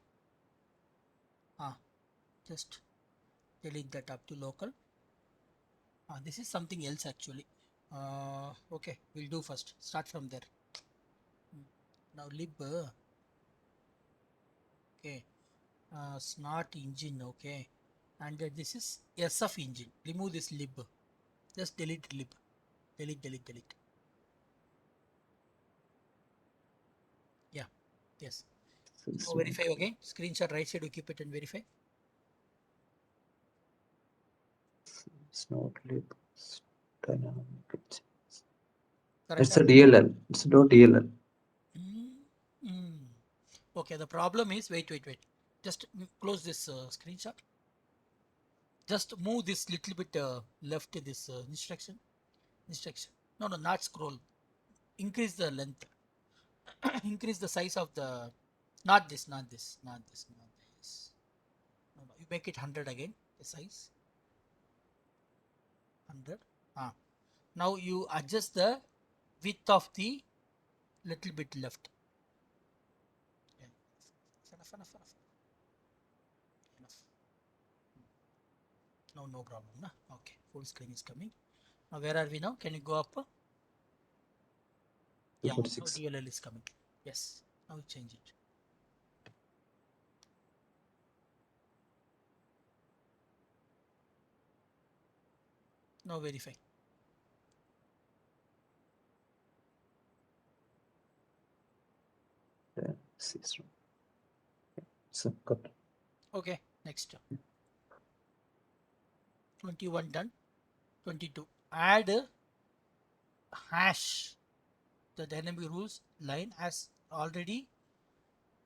A: Just delete that up to local. This is something else actually. Okay, we'll do first. Start from there. Now lib. Okay. Smart engine. Okay. And this is SF engine. Remove this lib. Just delete lib. Delete. Yeah. Yes. So verify again. Screenshot right side. You keep it and verify.
B: Snort lib. Dynamic.
A: Correct.
B: It's a DLL. It's not DLL.
A: Okay. The problem is wait. Just close this screenshot. Just move this little bit left this instruction. No, not scroll. Increase the length. Increase the size of the. Not this. No. You make it 100 again. The size 100. Now you adjust the width of the little bit left. Yeah. Enough. No problem. Na? Okay. Full screen is coming. Now where are we now? Can you go up? Yeah. Now
B: 246.
A: DLL is coming. Yes. Now we change it. Now verify.
B: Yeah. So good.
A: Okay. Next. 21 done. 22. Add hash. The dynamic rules line has already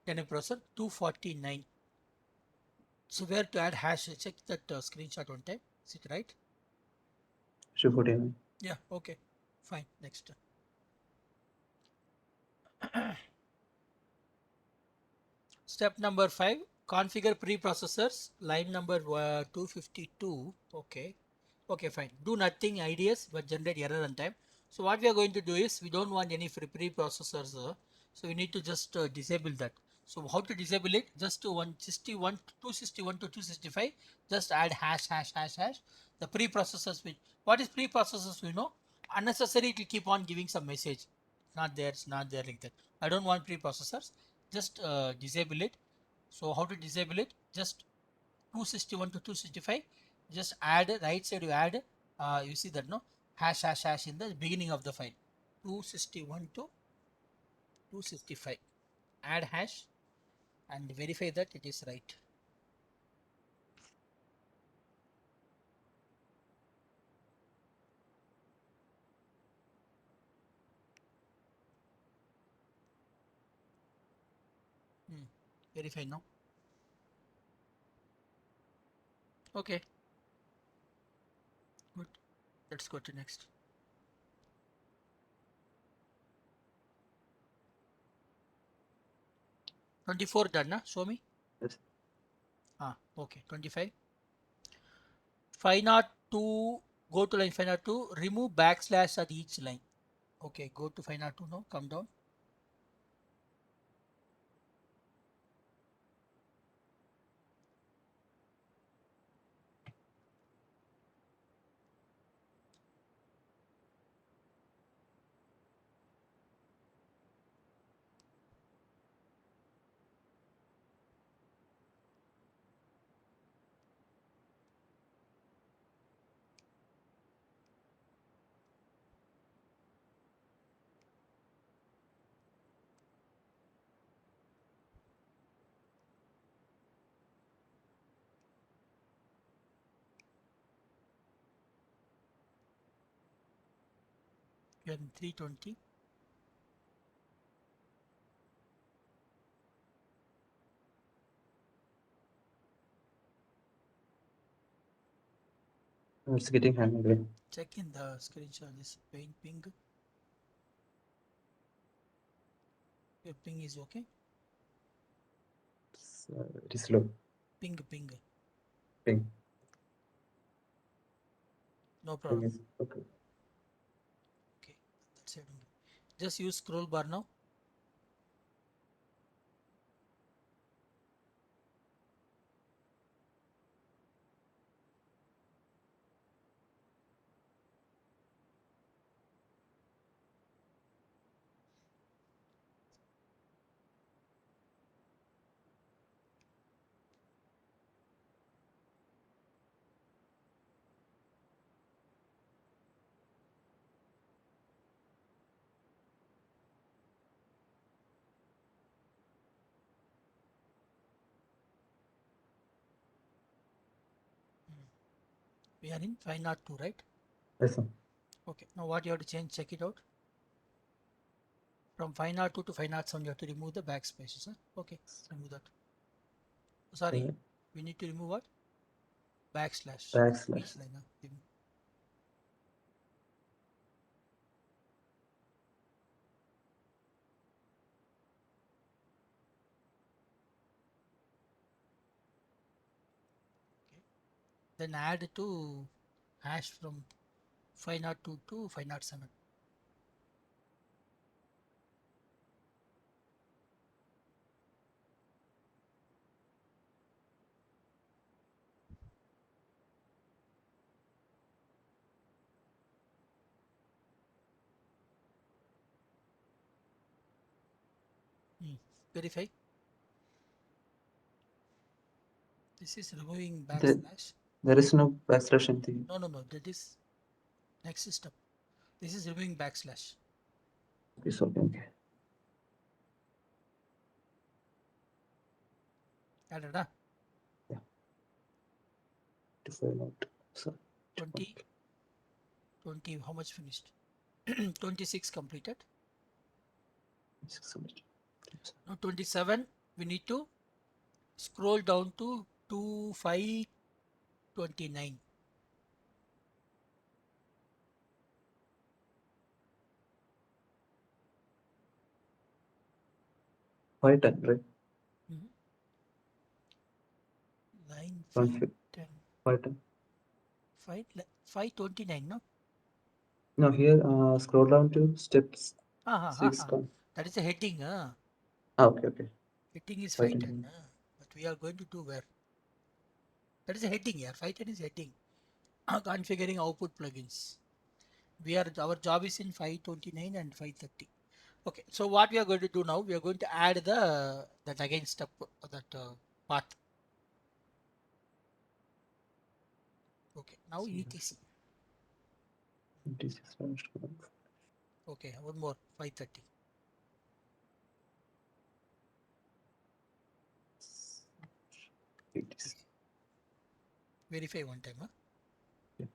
A: dynamic processor 249. So where to add hash? Check that screenshot one time. Is it right?
B: 249.
A: Yeah. Okay. Fine. Next. Step number 5. Configure preprocessors. Line number 252. Okay. Okay, fine. Do nothing IDS but generate error runtime. So what we are going to do is we don't want any preprocessors. So we need to just disable that. So how to disable it? Just to 161 261 to 265. Just add hash. The preprocessors will. What is preprocessors? We know. Unnecessary it will keep on giving some message. It's not there like that. I don't want preprocessors. Just disable it. So how to disable it? Just 261 to 265. Just add right side. You add. You see that no hash in the beginning of the file. 261 to 265. Add hash and verify that it is right. Verify now. Okay. Good. Let's go to next. $24 done, na? Show me.
B: Yes.
A: Okay. 25. 502. Go to line 502. Remove backslash at each line. Okay. Go to 502 now. Come down. You are in 320.
B: It's getting hanged.
A: Check in the screenshot. This ping. Your ping is okay.
B: It's very slow.
A: Ping.
B: Ping.
A: No
B: Ping
A: problem.
B: is okay.
A: Okay, that's it. Just use scroll bar now. We are in 502, right?
B: Yes, sir.
A: Okay, now what you have to change, check it out. From 502 to 507, you have to remove the backspaces. Huh? Okay, remove that. Sorry,
B: Okay.
A: we need to remove what? Backslash.
B: Backslash.
A: Line, huh? Remove. Okay. Then add to hash from 502 to 507. Verify. This is removing
B: There,
A: backslash.
B: there is no backslash in the.
A: No. That is next step. This is removing backslash.
B: It's okay.
A: Added, huh?
B: Yeah. To fill out. So
A: 20, how much finished? 26 completed. Now 27, we need to scroll down to 2529.
B: Five ten, right?
A: Line
B: 510.
A: 510. 529, no?
B: No, here scroll down to steps 6.
A: That is a heading.
B: Okay.
A: Heading is
B: 510.
A: 510. But we are going to do where? That is a heading here. 510 is heading. Configuring output plugins. Our job is in 529 and 530. Okay, so what we are going to do now, we are going to add that again step, that path. Okay, now etc. Okay, one more, 530. Verify one time, huh?
B: Yeah.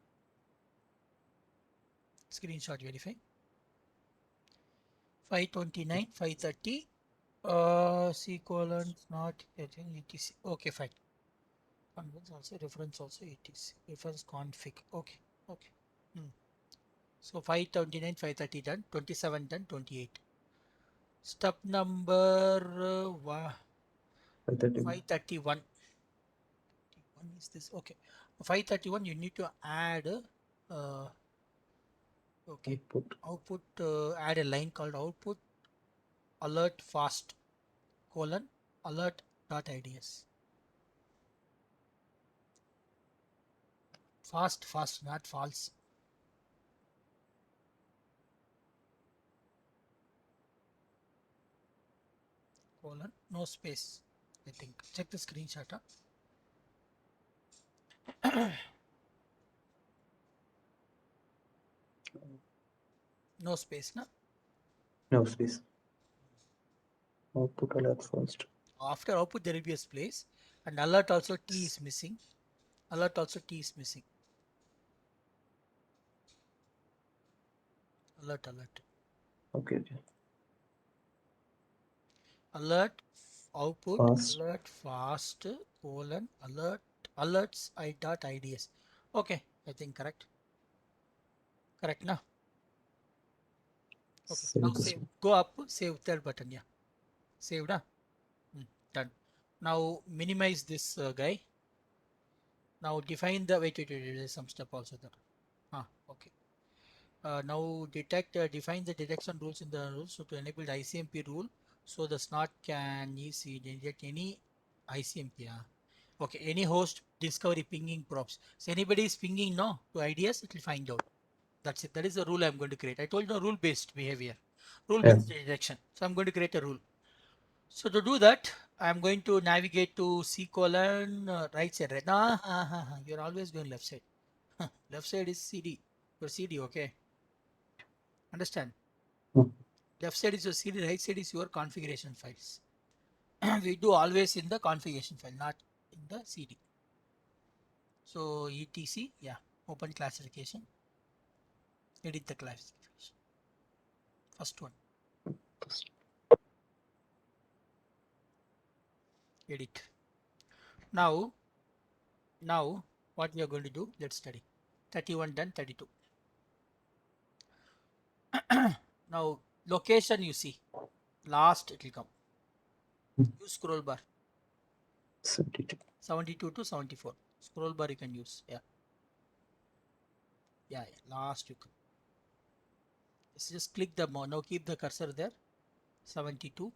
A: Screenshot verify. 529, 530. C colon not etc. Okay, fine. Conference also, reference also, etc. Reference config. Okay. So 529, 530 done, 27 done, 28. Step number 531. What is this? Okay. 531, you need to add okay. Output, add a line called output alert fast colon alert dot ids. Fast, not false. Colon, no space, I think. Check the screenshot. Huh? No space, no?
B: No space. Output alert first.
A: After output, there will be a space, and alert also T is missing. Alert also T is missing. Alert.
B: Okay.
A: Alert output
B: Fast.
A: alert fast colon alert alerts I dot ids. Okay, I think correct. Correct, na? Okay.
B: Save
A: Now
B: this
A: save.
B: one.
A: Go up. Save third button. Yeah. Saved, na? Done. Now minimize this guy. Now define the wait. There's some step also there. Okay. Now define the detection rules in the rules. So to enable the ICMP rule, so the snot can easily detect any ICMP. Okay, any host discovery pinging props. So anybody is pinging no to IDS, it will find out. That's it. That is the rule I'm going to create. I told you rule based behavior, rule
B: Yeah.
A: based detection. So I'm going to create a rule. So to do that, I'm going to navigate to C colon right side. Right? You're always going left side. Left side is CD. Your CD, okay? Understand?
B: Hmm.
A: Left side is your CD, right side is your configuration files. We do always in the configuration file, not in the CD. So etc, yeah, open classification, edit the classification. First one, edit. Now what we are going to do, let's study. 31 done, 32. Now location you see, last it will come. Use scroll bar,
B: 72.
A: 72 to 74. Scroll bar you can use, yeah, last you can. Just click the now keep the cursor there, 72.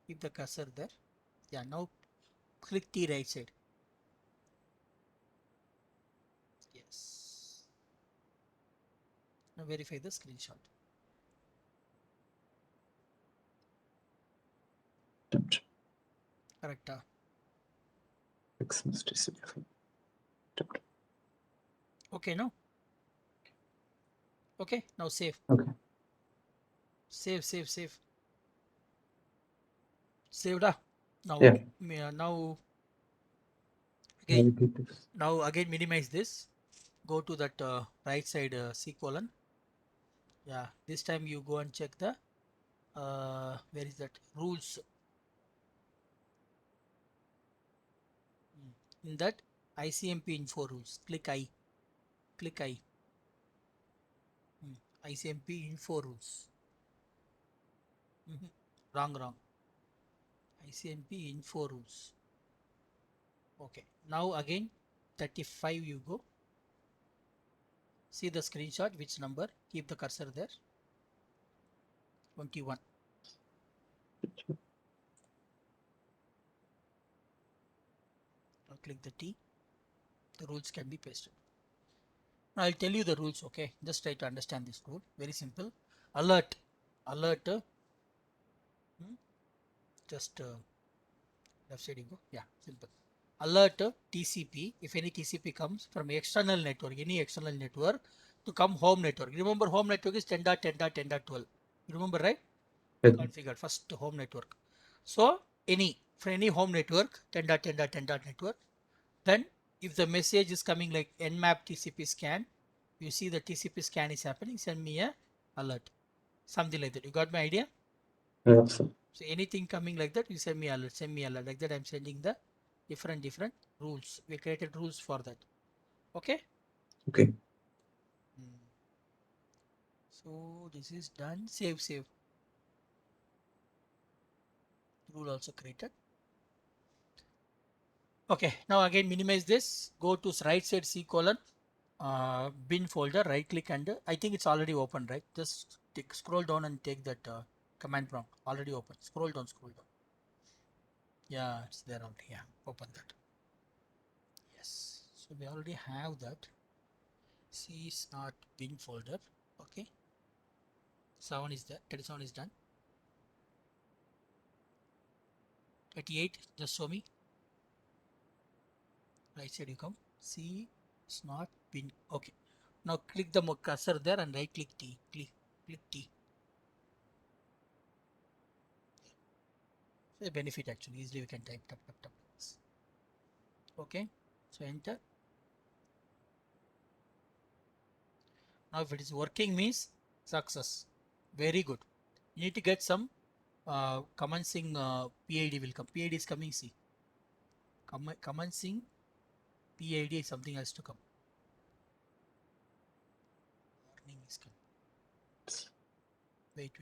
A: Keep the cursor there. Yeah, now click the right side. Yes. Now verify the screenshot.
B: Attempt.
A: Correct.
B: Xmas TCP. Attempt.
A: Okay, no? Okay, now save.
B: Okay.
A: Save. Saved. Now,
B: Yeah.
A: now
B: I'll
A: again,
B: repeat this.
A: minimize this. Go to that right side C colon. Yeah, this time you go and check the where is that rules. In that ICMP info rules. Click I. Click I. ICMP info rules. Wrong. ICMP info rules. Okay. Now again 35 you go. See the screenshot, which number? Keep the cursor there. 21. Now click the T. The rules can be pasted. Now I'll tell you the rules, okay? Just try to understand this rule. Very simple. Alert. Alert. Just left side you go. Yeah, simple. Alert TCP. If any TCP comes from external network, any external network to come home network. Remember home network is 10.10.10.12. You remember, right?
B: Yes.
A: Configured first home network. So for any home network 10.10.10 network, then if the message is coming like nmap TCP scan, you see the TCP scan is happening, send me a alert, something like that. You got my idea?
B: Yeah, sir.
A: So anything coming like that, you send me alert like that. I'm sending the different rules. We created rules for that. Okay.
B: Okay.
A: So this is done. Save. Rule also created. Okay, now again minimize this. Go to right side C colon bin folder, right click, and I think it's already open, right? Just scroll down and take that command prompt. Already open. Scroll down. Yeah, it's there already. Yeah, open that. Yes. So we already have that. C snot bin folder. Okay. 7 is there. 37 is done. 38. Just show me. Right side you come. C snot bin. Okay. Now click the cursor there and right click T. Click T. So a benefit actually. Easily we can type tap. Okay. So enter. Now if it is working means success. Very good. You need to get some commencing PID will come. PID is coming. See. Commencing PID something has to come. Wait.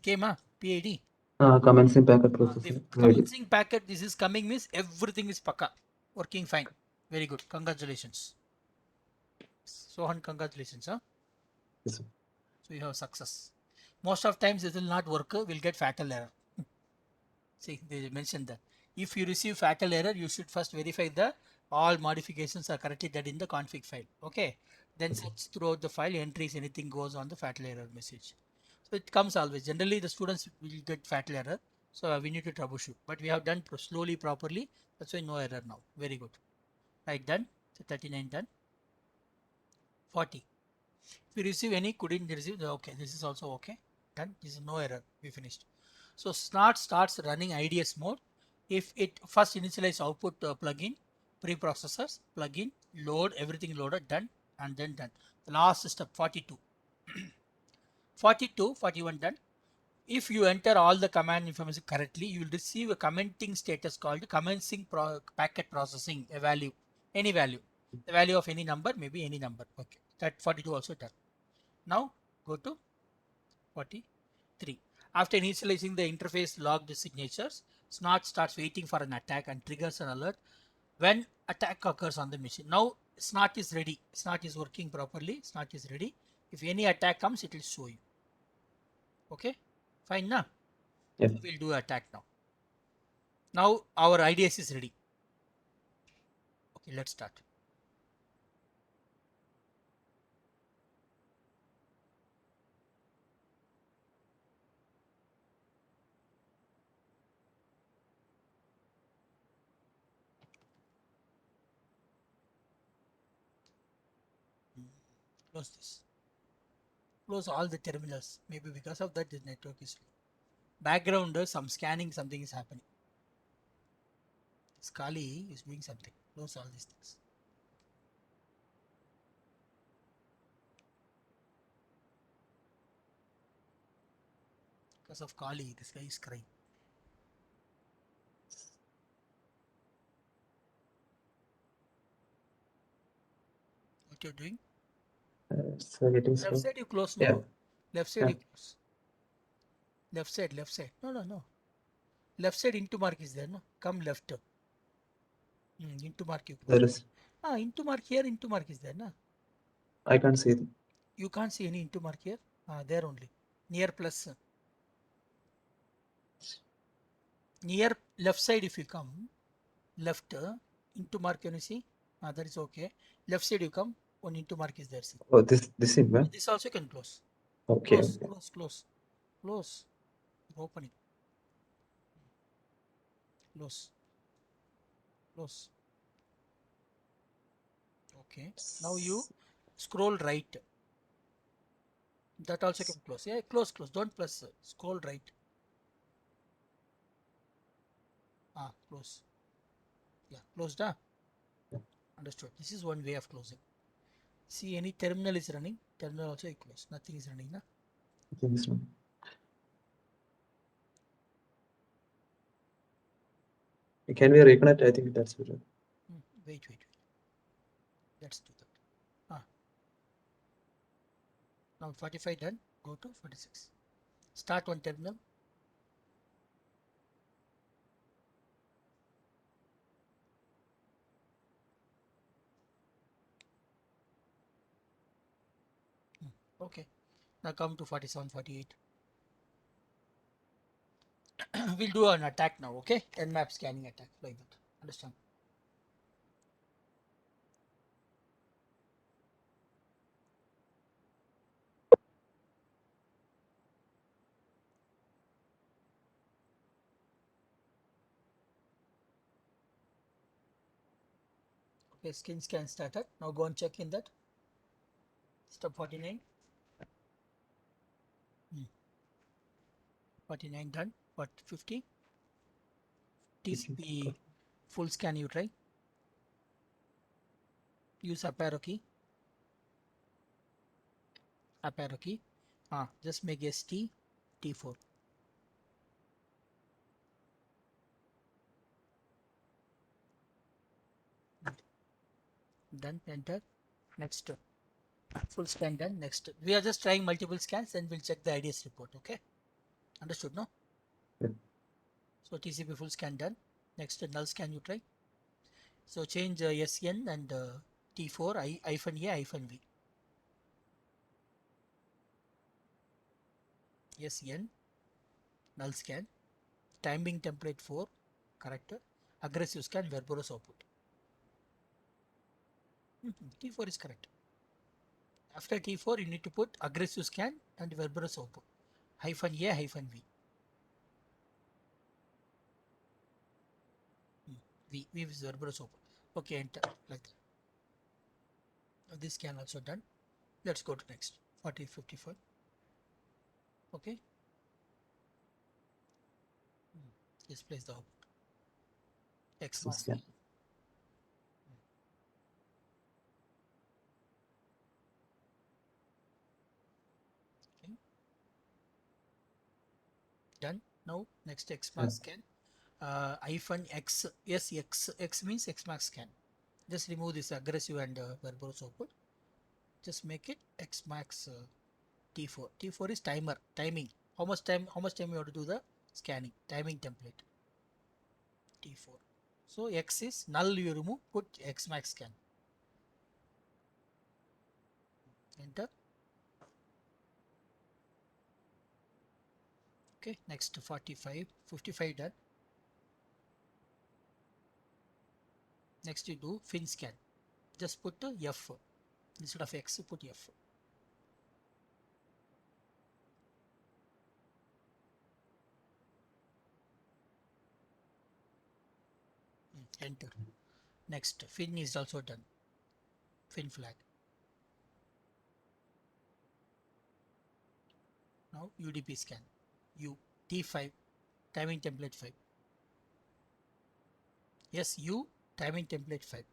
A: Came PID.
B: Commencing packet
A: The
B: processing. Ready.
A: commencing packet, this is coming means everything is paka. Working fine. Very good. Congratulations. Sohan, congratulations. Huh?
B: Yes, sir.
A: So you have success. Most of times it will not work. We'll get fatal error. See, they mentioned that. If you receive fatal error, you should first verify the all modifications are correctly done in the config file. Okay. Then search throughout the file entries, anything goes on the fatal error message. So it comes always. Generally, the students will get fatal error. So we need to troubleshoot. But we have done slowly, properly. That's why no error now. Very good. Right, done. So 39 done. 40. If you receive any, couldn't receive, okay. This is also okay. Done. This is no error. We finished. So Snart starts running IDS mode. If it first initialize output plugin, preprocessors, plugin, load, everything loaded, done, and then done. The last step 42. 42, 41 done. If you enter all the command information correctly, you will receive a commenting status called commencing packet processing, a value, any value. The value of any number, maybe any number. Okay, that 42 also done. Now go to 43. After initializing the interface logged signatures, Snort starts waiting for an attack and triggers an alert when attack occurs on the machine. Now Snort is ready. Snort is working properly. Snort is ready. If any attack comes, it will show you. Okay, fine now.
B: Yeah.
A: We'll do attack now. Now our IDS is ready. Okay, let's start. Close this. Close all the terminals. Maybe because of that, the network is slow. Background, some scanning, something is happening. Scali is doing something. Close all these things. Because of Kali, this guy is crying. What you're doing?
B: It's getting
A: Left
B: slow.
A: side you close,
B: Yeah.
A: no? Left side
B: Yeah.
A: you close. Left side, left side. No. Left side into mark is there, no? Come left. Into mark you close.
B: There is.
A: Into mark here, into mark is there, no?
B: I can't see them.
A: You can't see any into mark here. There only. Near plus. Near left side if you come, left into mark can you see? That is okay. Left side you come, one into mark is there. See.
B: Oh, this is man.
A: This also can close.
B: Okay.
A: Close,
B: Okay.
A: close. Opening. Close. Okay. Now you scroll right. That also can close. Yeah, close. Don't press. Scroll right. Close. Yeah, closed. Understood. This is one way of closing. See, any terminal is running. Terminal also you close. Nothing is running. Na?
B: This one. Can we reconnect? I think that's better.
A: Wait. Let's do that. Now 45 done. Go to 46. Start one terminal. Okay. Now come to 47, 48. We'll do an attack now. Okay. Nmap scanning attack like that. Understand? Okay. Scan started. Now go and check in that. Step 49. 49 done. What 50? TCP full scan you try. Use up arrow key. Up arrow key. Just make ST T4. Done. Enter. Next. Full scan done. Next, we are just trying multiple scans and we'll check the IDS report. Okay, understood? No.
B: Yeah.
A: So TCP full scan done. Next, null scan you try. So change SN and T4 hyphen A hyphen V. SN null scan. Timing template 4 correct. Aggressive scan Verboros output. T4 is correct. After T4 you need to put aggressive scan and Verboros output. Hyphen A hyphen V. V is Verboros output. Okay, enter like that. This scan also done. Let's go to next 4054. Okay, displays the output X mask.
B: Scan.
A: Okay, done. Now next X mask scan hyphen X. Yes, X means X mask scan. Just remove this aggressive and Verboros output. Just make it X max T4. T4 is timer, timing. How much time you have to do the scanning? Timing template. T4. So X is null, you remove, put X max scan. Enter. Okay, next 45, 55 done. Next you do fin scan. Just put F. Instead of X, put F. Enter. Next, fin is also done. Fin flag. Now UDP scan. U T5 timing template 5. Yes, U timing template 5.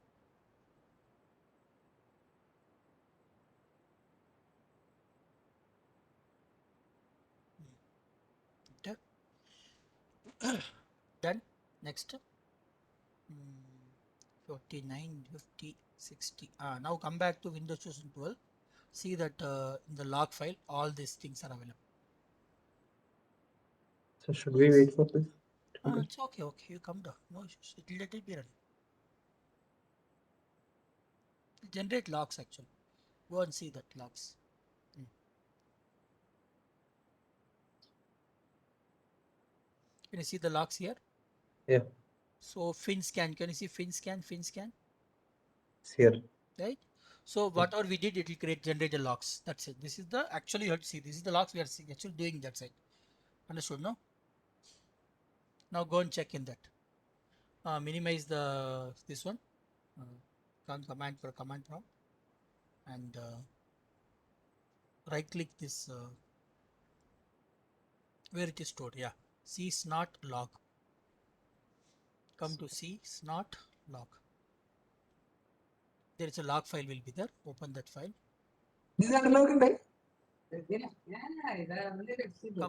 A: Enter. Done. Next 49, 50, 60. Now come back to Windows 2012. See that in the log file all these things are available.
B: So should we wait for this?
A: It's okay. You come down. No issues. Let it be running. Generate logs actually. Go and see that logs. Can you see the logs here?
B: Yeah.
A: So fin scan. Can you see fin scan?
B: It's here.
A: Right? So whatever we did, it will generate the logs. That's it. This is the actually you have to see. This is the logs we are actually doing that side. Understood? No? Now go and check in that. Minimize this one. Command prompt and right click this where it is stored. Yeah, C snot log. Come to C snot log. There is a log file will be there. Open that file. Come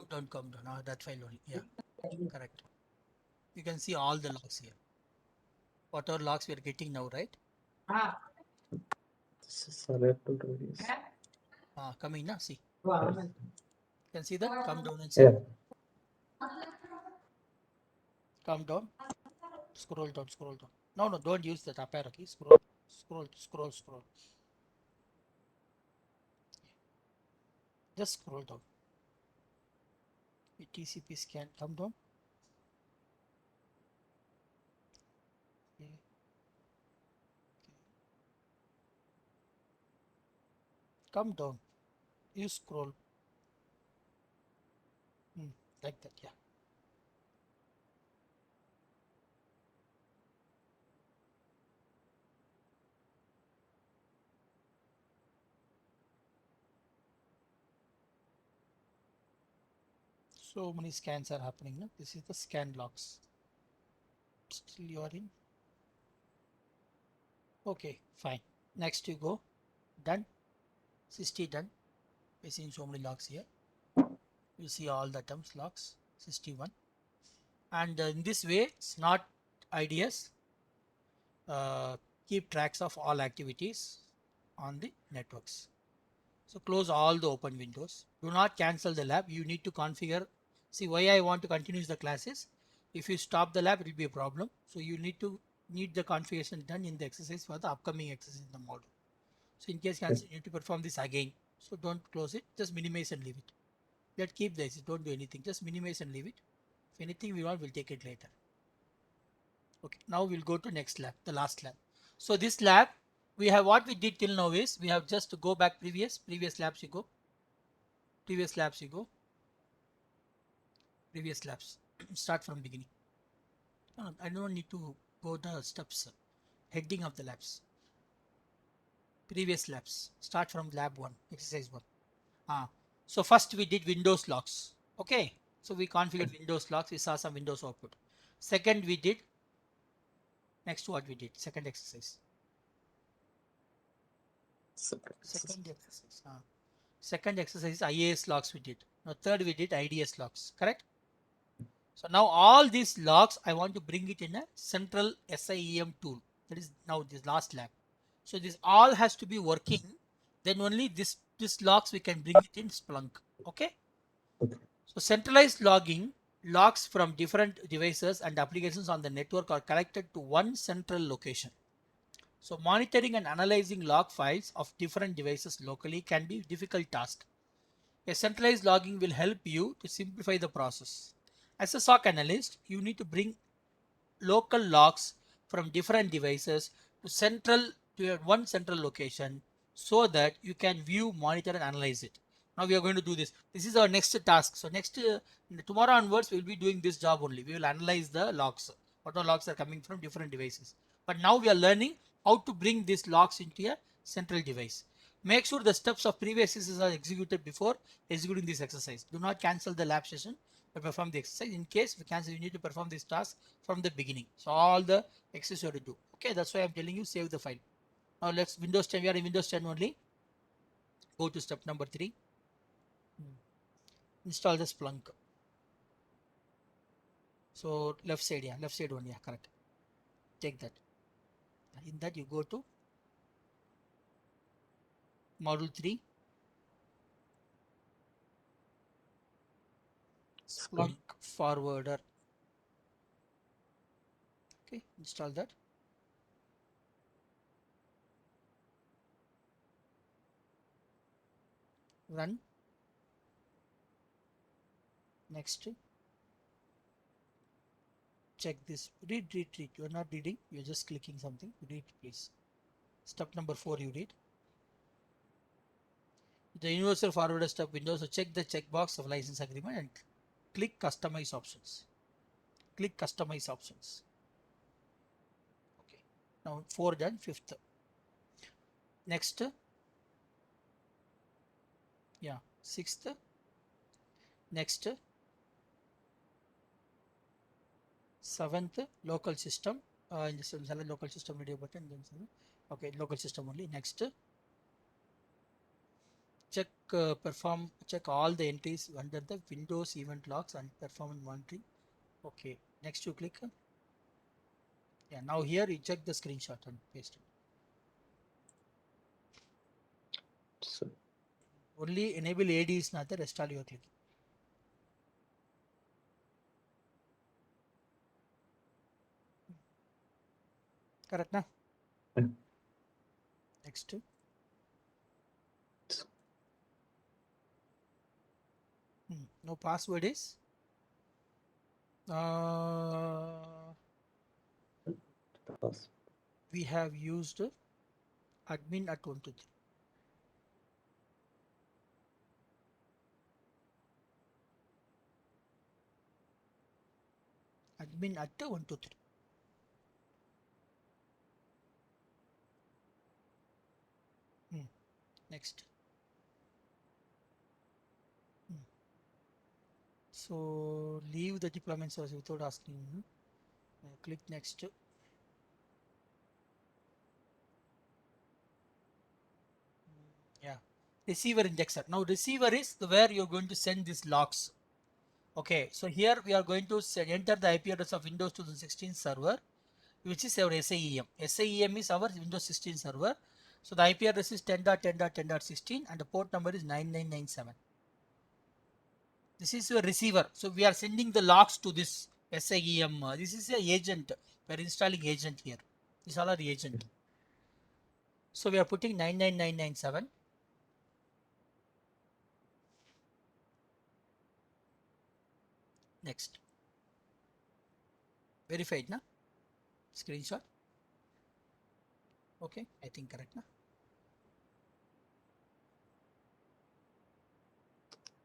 A: down. That file only. Yeah, correct. You can see all the logs here. Whatever logs we are getting now, right?
B: This is selected radius.
A: Come in, see.
B: Yes.
A: You can see that. Come down and see.
B: Yeah.
A: Come down. Scroll down. No, don't use that up arrow key. Scroll. Just scroll down. TCP scan. Come down. Okay. Come down. You scroll. Like that. Yeah. So many scans are happening. No? This is the scan logs. Still you are in. Okay, fine. Next you go. Done. 60 done. We're seeing so many logs here. You see all the terms logs. 61. And in this way, Snot IDS keep tracks of all activities on the networks. So close all the open windows. Do not cancel the lab. You need to configure. See why I want to continue the classes. If you stop the lab, it will be a problem. So you need the configuration done in the exercise for the upcoming exercise in the module. So in case cancel, you need to perform this again. So don't close it. Just minimize and leave it. Let keep this. Don't do anything. Just minimize and leave it. If anything we want, we'll take it later. Okay. Now we'll go to next lab, the last lab. So this lab, we have what we did till now is we have just to go back previous labs you go. Previous labs you go. Previous labs. Start from beginning. No, I don't need to go the steps. Heading of the labs. Previous labs. Start from lab 1, exercise 1. So first we did Windows locks. Okay. So we configured Windows locks. We saw some Windows output. Second we did. Next what we did. Second exercise. Second exercise. Second exercise IAS logs we did. Now third we did IDS logs. Correct? So now all these logs I want to bring it in a central SIEM tool. That is now this last lab. So this all has to be working. Then only this logs we can bring it in Splunk. Okay. So centralized logging logs from different devices and applications on the network are collected to one central location. So monitoring and analyzing log files of different devices locally can be a difficult task. A centralized logging will help you to simplify the process. As a SOC analyst, you need to bring local logs from different devices to one central location so that you can view, monitor and analyze it. Now we are going to do this. This is our next task. So next tomorrow onwards we will be doing this job only. We will analyze the logs. What are logs are coming from different devices. But now we are learning how to bring these logs into a central device. Make sure the steps of previous exercises are executed before executing this exercise. Do not cancel the lab session but perform the exercise. In case we cancel, you need to perform this task from the beginning. So all the exercise you have to do. Okay, that's why I'm telling you save the file. Now let's Windows 10. We are in Windows 10 only. Go to step number 3. Install the Splunk. So left side only, yeah, correct. Take that. In that you go to module 3. Splunk forwarder. Okay, install that. Run. Next. Check this. Read. You are not reading. You are just clicking something. Read, please. Step number 4 you read. The universal forwarder step window. So check the checkbox of license agreement and click customize options. Click customize options. Okay. Now 4 done. 5th. Next. Yeah. 6th. Next. 7th local system. In this select local system video button. Then okay, local system only. Next. Check check all the entries under the Windows event logs and performance monitoring. Okay. Next you click. Yeah. Now here you check the screenshot and paste it.
B: So,
A: Only enable AD is not the rest all you are clicking. Correct na?
B: Yeah.
A: Next. No password is we have used admin at 123. Admin at 123. Next. So leave the deployment source without asking. Click next. Yeah. Receiver indexer. Now receiver is where you're going to send these logs. Okay. So here we are going to enter the IP address of Windows 2016 server, which is our SIEM. SIEM is our Windows 16 server. So the IP address is 10.10.10.16 and the port number is 9997. This is your receiver. So we are sending the logs to this SIEM. This is a agent. We are installing agent here. These all are the agent. So we are putting 99997. Next. Verified, na? Screenshot. Okay, I think correct, na?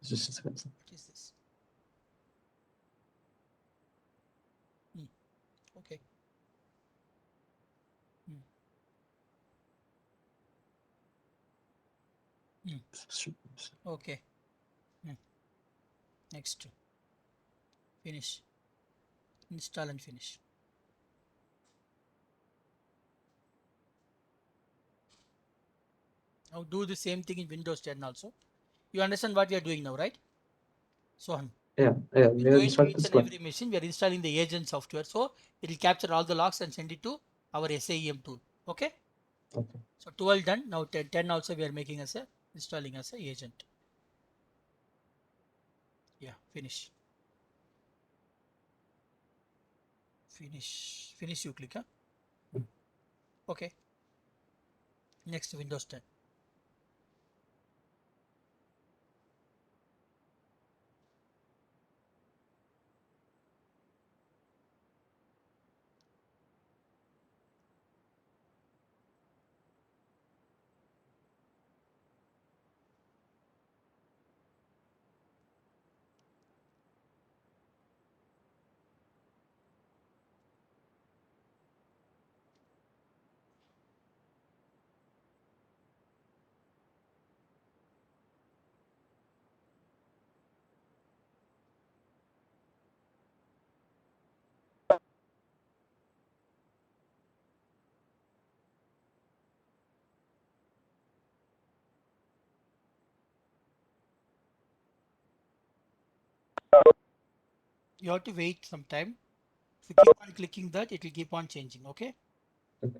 B: Just a second, sir.
A: What is this? Okay. Okay. Next. Finish. Install and finish. Now do the same thing in Windows 10 also. You understand what we are doing now, right? Sohan.
B: Yeah, we
A: We're
B: are
A: going to
B: installing
A: each
B: this
A: and
B: one.
A: every machine. We are installing the agent software. So it will capture all the logs and send it to our SIEM tool. Okay.
B: Okay.
A: So 12 done. Now 10 also we are making as a installing as a agent. Yeah, finish. Finish you click. Huh? Okay. Next Windows 10. You have to wait some time. If you keep on clicking that, it will keep on changing. Okay.
B: Okay.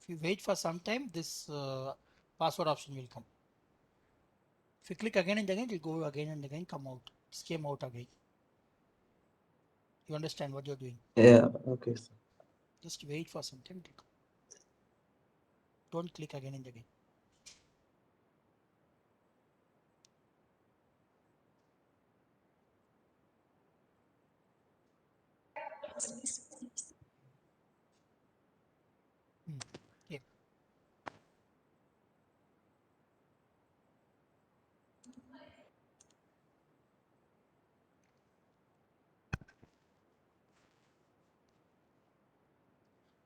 A: If you wait for some time, this password option will come. If you click again and again, it will go again and again, come out. It came out again. You understand what you're doing?
B: Yeah, okay, sir.
A: Just wait for some time. Don't click again and again. Yeah.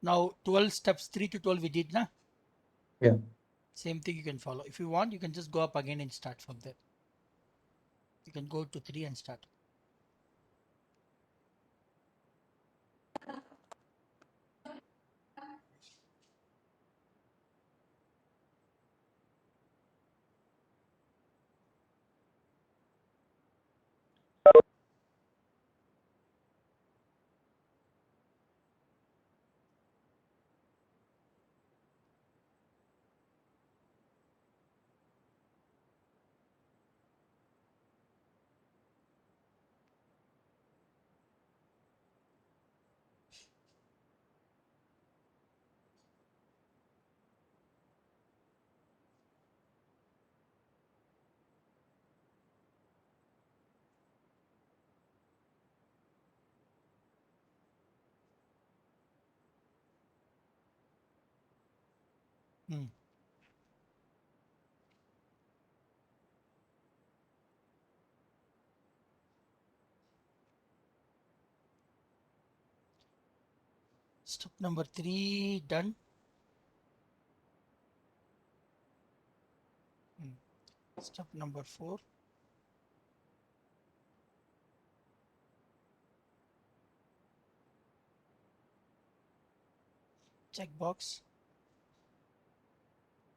A: Now 12 steps 3 to 12 we did, na?
B: Yeah.
A: Same thing you can follow. If you want, you can just go up again and start from there. You can go to 3 and start. Hmm. Step number 3 done. Step number 4. Checkbox.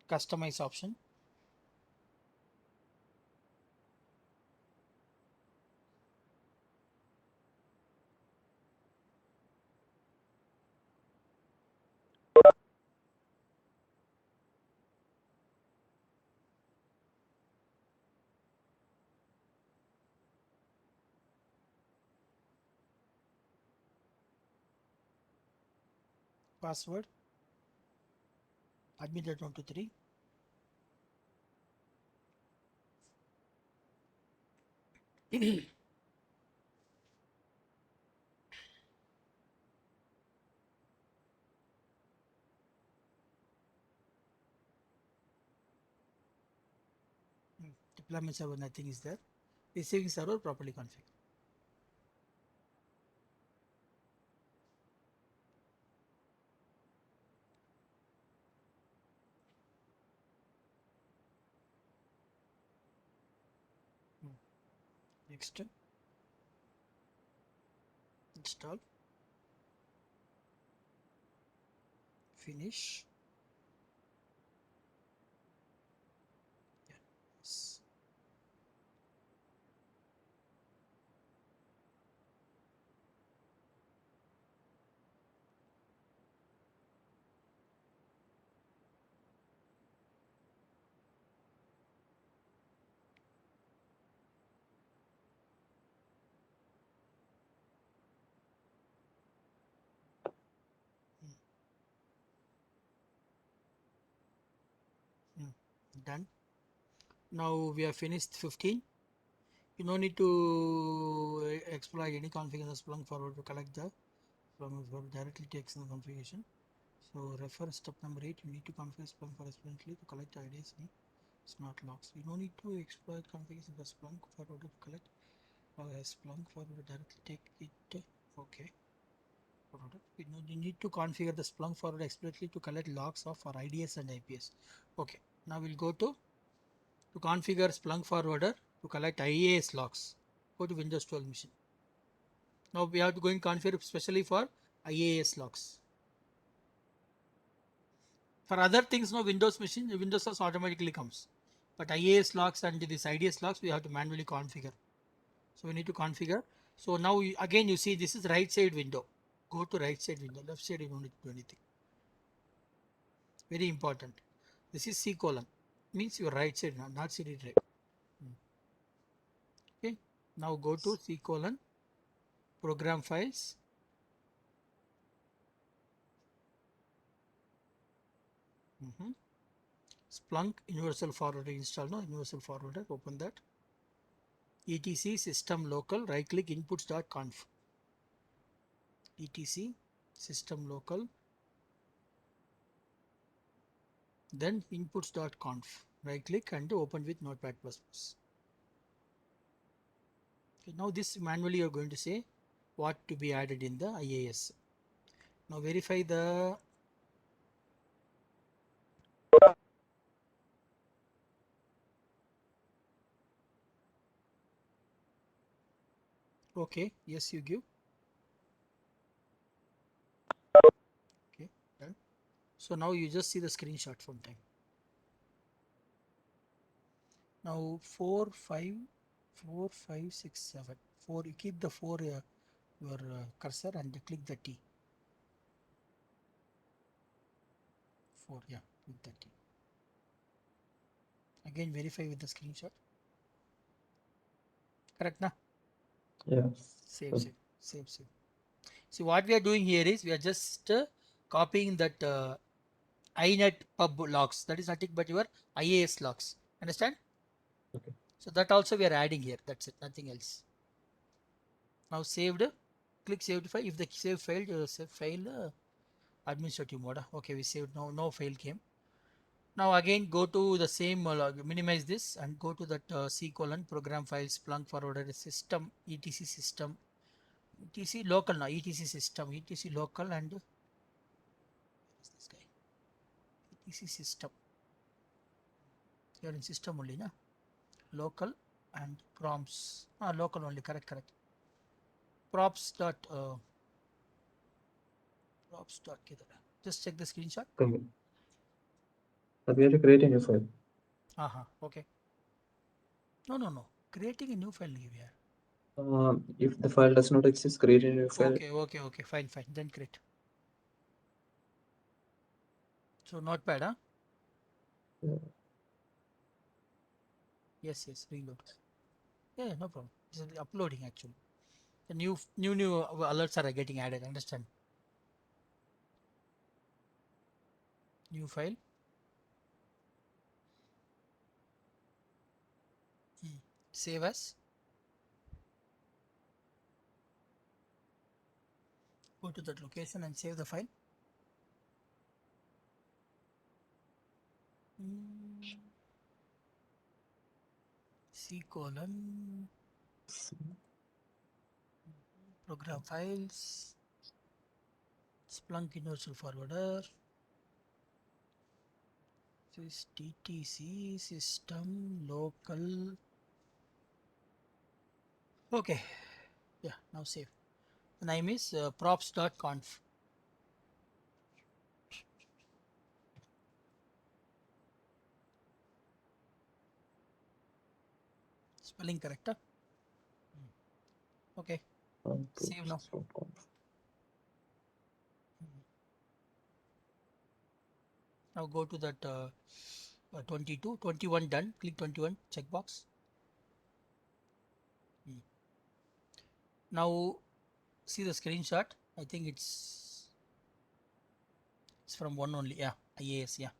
A: Customize option. password, admin.123. Deployment server, nothing is there. Receiving server properly configured. Next, install, finish. Yes. Done. Now we have finished 15. You no need to exploit any configuration Splunk forward to collect the Splunk forward directly takes the configuration. So refer step number 8. You need to configure Splunk for explicitly to collect IDs and smart logs. You no need to exploit configuration for Splunk forward to collect Splunk forward to directly take it. Okay. You need to configure the Splunk forward explicitly to collect logs of our IDS and IPS. Okay. Now we'll go to configure Splunk forwarder to collect IAS logs. Go to Windows 12 machine. Now we have to go and configure specially for IAS logs. For other things, no Windows machine, Windows logs automatically comes. But IAS logs and this IDS logs we have to manually configure. So we need to configure. So now again you see this is right side window. Go to right side window. Left side you don't need to do anything. Very important. This is C column. Means your right side, not CD drive. Okay. Now go to C colon. Program files. Splunk universal forwarder install. No universal forwarder. Open that. etc system local. Right click inputs.conf. etc system local. Then inputs.conf. Right click and open with Notepad++. Okay, now this manually you are going to say what to be added in the IAS. Now verify the okay. Yes, you give. Okay, done. So now you just see the screenshot from time. Now 4, 5, 4, 5, 6, 7. 4. You keep the 4 your cursor and click the T. 4. Yeah, click the T. Again verify with the screenshot. Correct na?
B: Yes.
A: Save. See what we are doing here is we are just copying that inet pub logs. That is nothing but your IAS logs. Understand?
B: Okay.
A: So that also we are adding here. That's it. Nothing else. Now saved. Click save to file. If the save failed, save file administrative mode. Okay, we saved. No fail came. Now again go to the same minimize this and go to that C colon program files Splunk forwarder system etc system etc local now etc system etc local and where is this guy etc system. You are in system only na local and prompts local only correct props dot just check the screenshot.
B: Okay. But we have to create a new file.
A: Okay. No. Creating a new file here.
B: If the file does not exist, create a new file.
A: Okay. Fine. Then create. So notepad, huh?
B: Yeah.
A: Yes, reload. Yeah, no problem. This is uploading actually. The new alerts are getting added. Understand? New file. Save as. Go to that location and save the file. C colon program files, Splunk universal forwarder, this TTC system local. Okay, yeah, now save. The name is props.conf. Spelling correct? Huh? Okay, save now. Now go to that 22, 21 done. Click 21 checkbox. Now see the screenshot. I think it's from one only. Yeah, IAS. Yeah,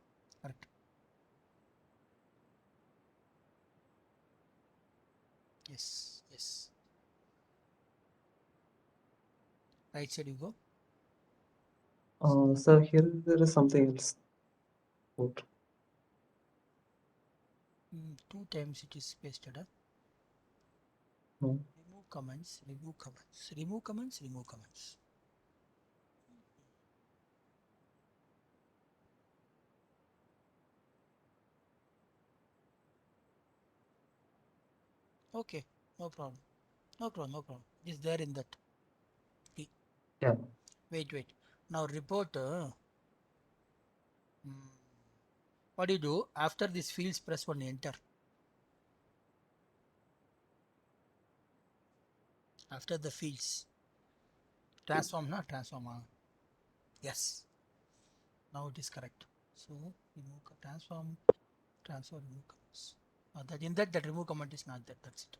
A: correct. Yes, yes. Right side you go.
B: Sir, here there is something else. What?
A: 2 times it is pasted. Huh?
B: No.
A: Remove comments, remove comments, remove comments, remove comments. Okay, no problem. No problem, no problem. It is there in that.
B: Yeah.
A: Wait, wait. Now report. What do you do? After this fields, press one enter. After the fields. Transform, not transform. Yes. Now it is correct. So remove transform, remove comments. That in that remove comment is not there. That's it.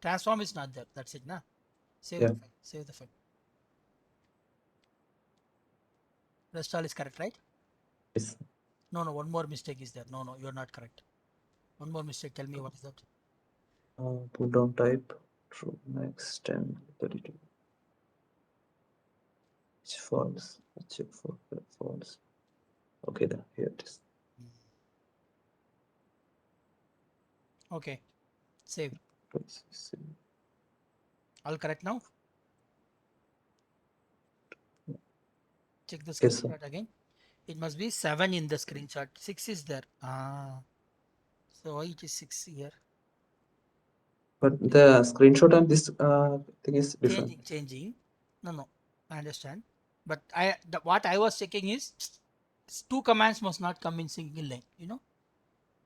A: Transform is not there. That's it. Nah. Save
B: Yeah.
A: the file. Save the file. Rest all is correct, right?
B: Yes.
A: No, no. One more mistake is there. No, no. You are not correct. One more mistake. Tell me what is that?
B: Put down type true next 10 32. It's false. Check for false. Okay, then here it is.
A: Okay. Save.
B: Let's see.
A: All correct now? Check the
B: Yes, sir.
A: screenshot again. It must be 7 in the screenshot. 6 is there. So why it is 6 here?
B: But the screenshot and this thing is different.
A: Changing. No. I understand. But what I was checking is 2 commands must not come in single line.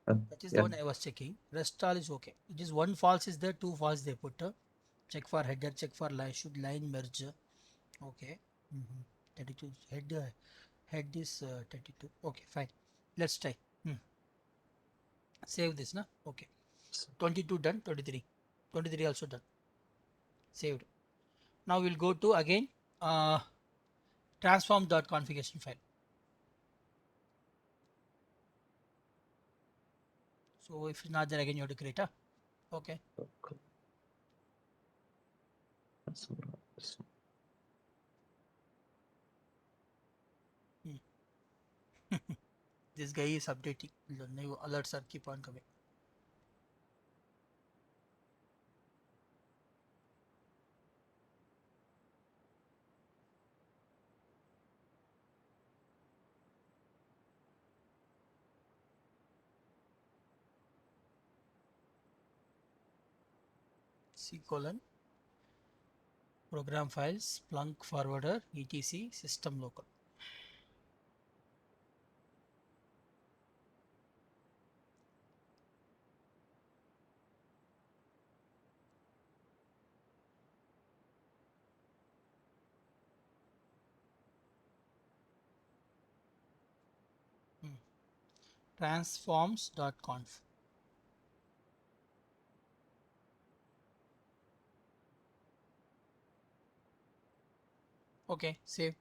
A: That is the
B: Yeah.
A: one I was checking. Rest all is okay. It is 1 false is there, 2 false they put. Check for header, check for line. Should line merge? Okay. 32 head is 32. Okay, fine. Let's try. Save this, na? Okay. 22 done, 23. 23 also done. Saved. Now we'll go to again transform.configuration file. So if it's not there again, you have to create a. Okay.
B: Okay. That's all right.
A: This guy is updating. The new alerts are keep on coming. C colon program files Splunk forwarder etc system local. Transforms.conf. Okay, save.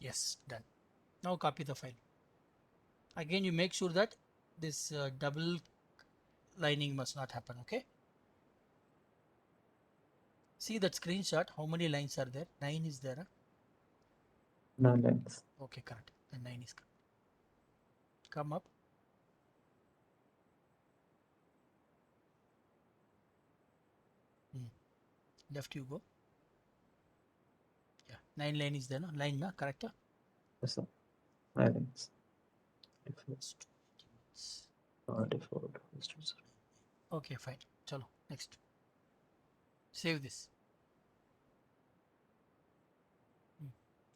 A: Yes, done. Now copy the file. Again, you make sure that this double lining must not happen. Okay. See that screenshot. How many lines are there? 9 is there. Huh?
B: 9 lines.
A: Okay, correct. The 9 is correct. Come up. Left you go. Yeah, 9 line is there. No? Line, na? Correct.
B: Yes, sir. 9 lines. 44.
A: Okay, fine. Chalo, next. Save this.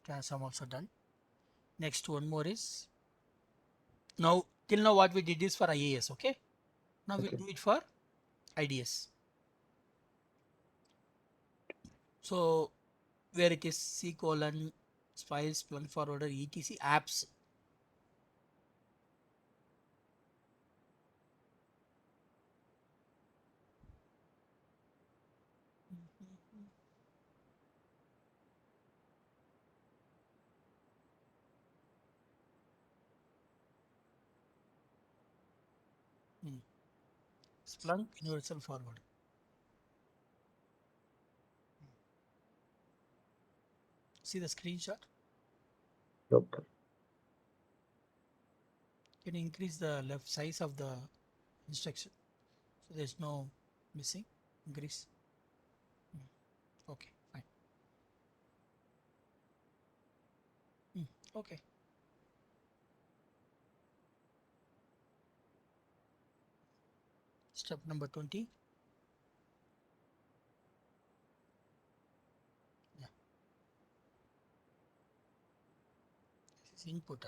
A: Transform also done. Next one more is, now till now what we did is for IAS. Okay. Now we'll
B: Okay.
A: do it for IDS. So where it is C colon files one forwarder etc apps. Splunk universal forward. See the screenshot.
B: Okay.
A: Can you increase the left size of the instruction so there's no missing? Increase. Okay, fine. Okay. Step number 20. Yeah. This is input.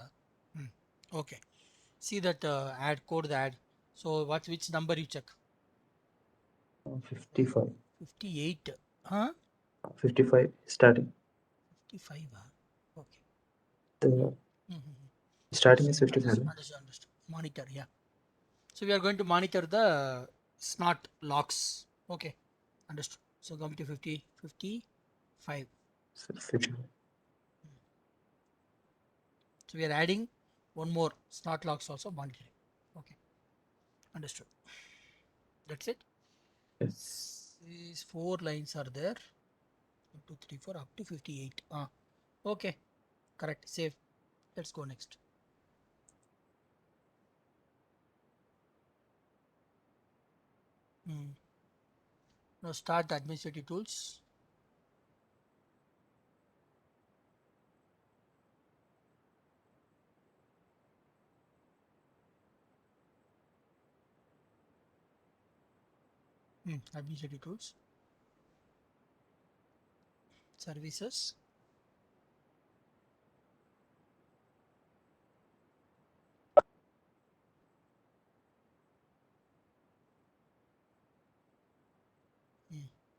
A: Okay. See that add code the add. So what which number you check?
B: 55.
A: 58. Huh?
B: 55 starting.
A: 55. Huh? Okay.
B: The starting
A: Understood.
B: is 55.
A: Understood. Monitor. Yeah. So we are going to monitor the snot locks. Okay. Understood. So come to 50, 55.
B: 55.
A: So we are adding one more snot locks also monitoring. Okay. Understood. That's it.
B: Yes.
A: These 4 lines are there. 1, 2, 3, 4 up to 58. Okay. Correct. Save. Let's go next. Now start the administrative tools. Administrative tools. Services.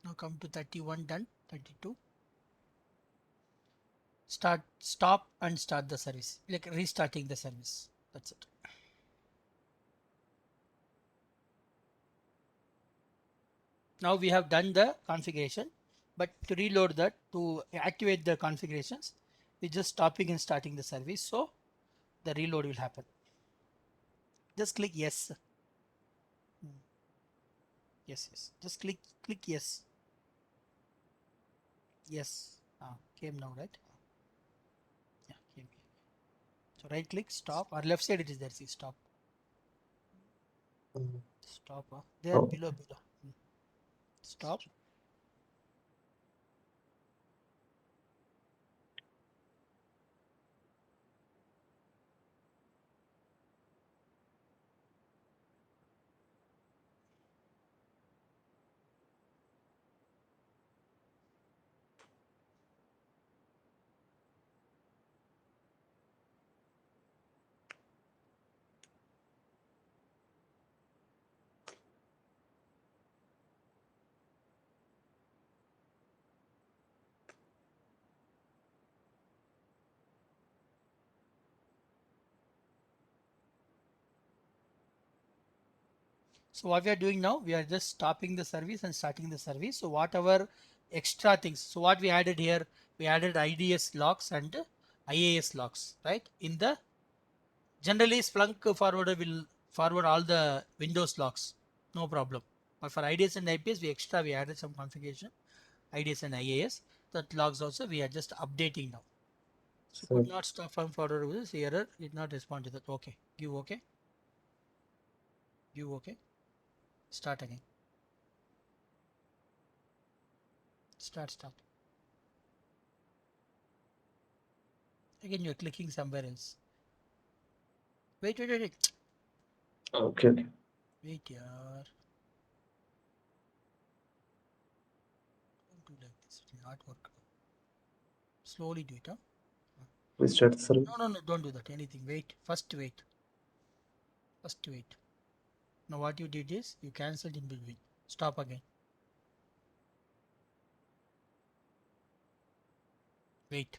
A: Now come to 31 done. 32. Stop and start the service. Like restarting the service. That's it. Now we have done the configuration, but to reload that, to activate the configurations, we're just stopping and starting the service. So the reload will happen. Just click yes. Yes. Just click yes. Yes. Came now, right? Yeah, came. So right click, stop, or left side it is there. See, stop. Stop. There
B: Oh.
A: below. Stop. So what we are doing now, we are just stopping the service and starting the service. So whatever extra things, so what we added here, we added IDS locks and IAS logs, right? In the generally Splunk forwarder will forward all the Windows logs, no problem. But for IDS and IPS, we added some configuration, IDS and IAS. That logs also we are just updating now. So
B: Sir,
A: could not stop from forward with this error, did not respond to that. Okay, give okay, give okay, start again, start. Again, you're clicking somewhere else. Wait.
B: okay.
A: Wait, yaar. Don't do like this. It will not work. Slowly do it, huh?
B: Restart the service.
A: No, don't do that. Anything. Wait. First wait. Now what you did is you cancelled in between. Stop again. Wait.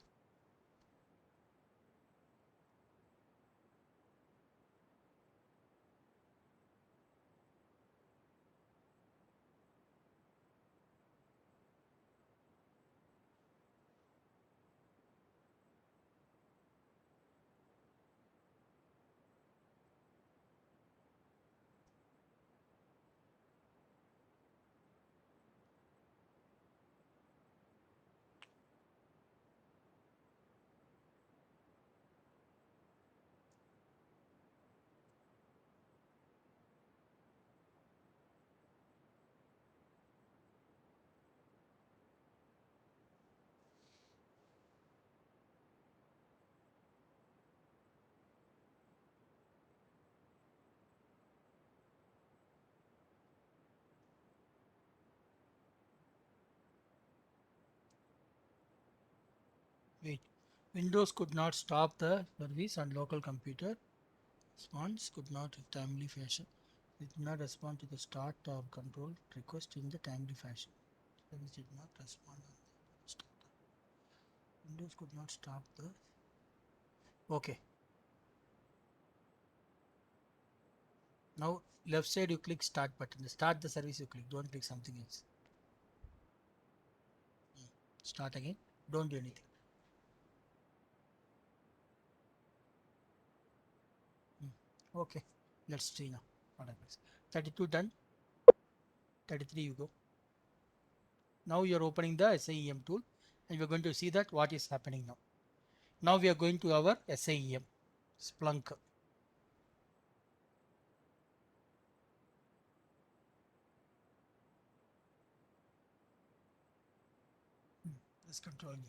A: Wait. Windows could not stop the service on local computer. Response could not in timely fashion. It did not respond to the start or control request in the timely fashion. Service did not respond on the start. Windows could not stop the. Okay. Now left side you click start button. Start the service you click. Don't click something else. Start again. Don't do anything. Okay. Let's see now what happens. 32 done. 33 you go. Now you are opening the SIEM tool and we are going to see that what is happening now. Now we are going to our SIEM Splunk. This control unit.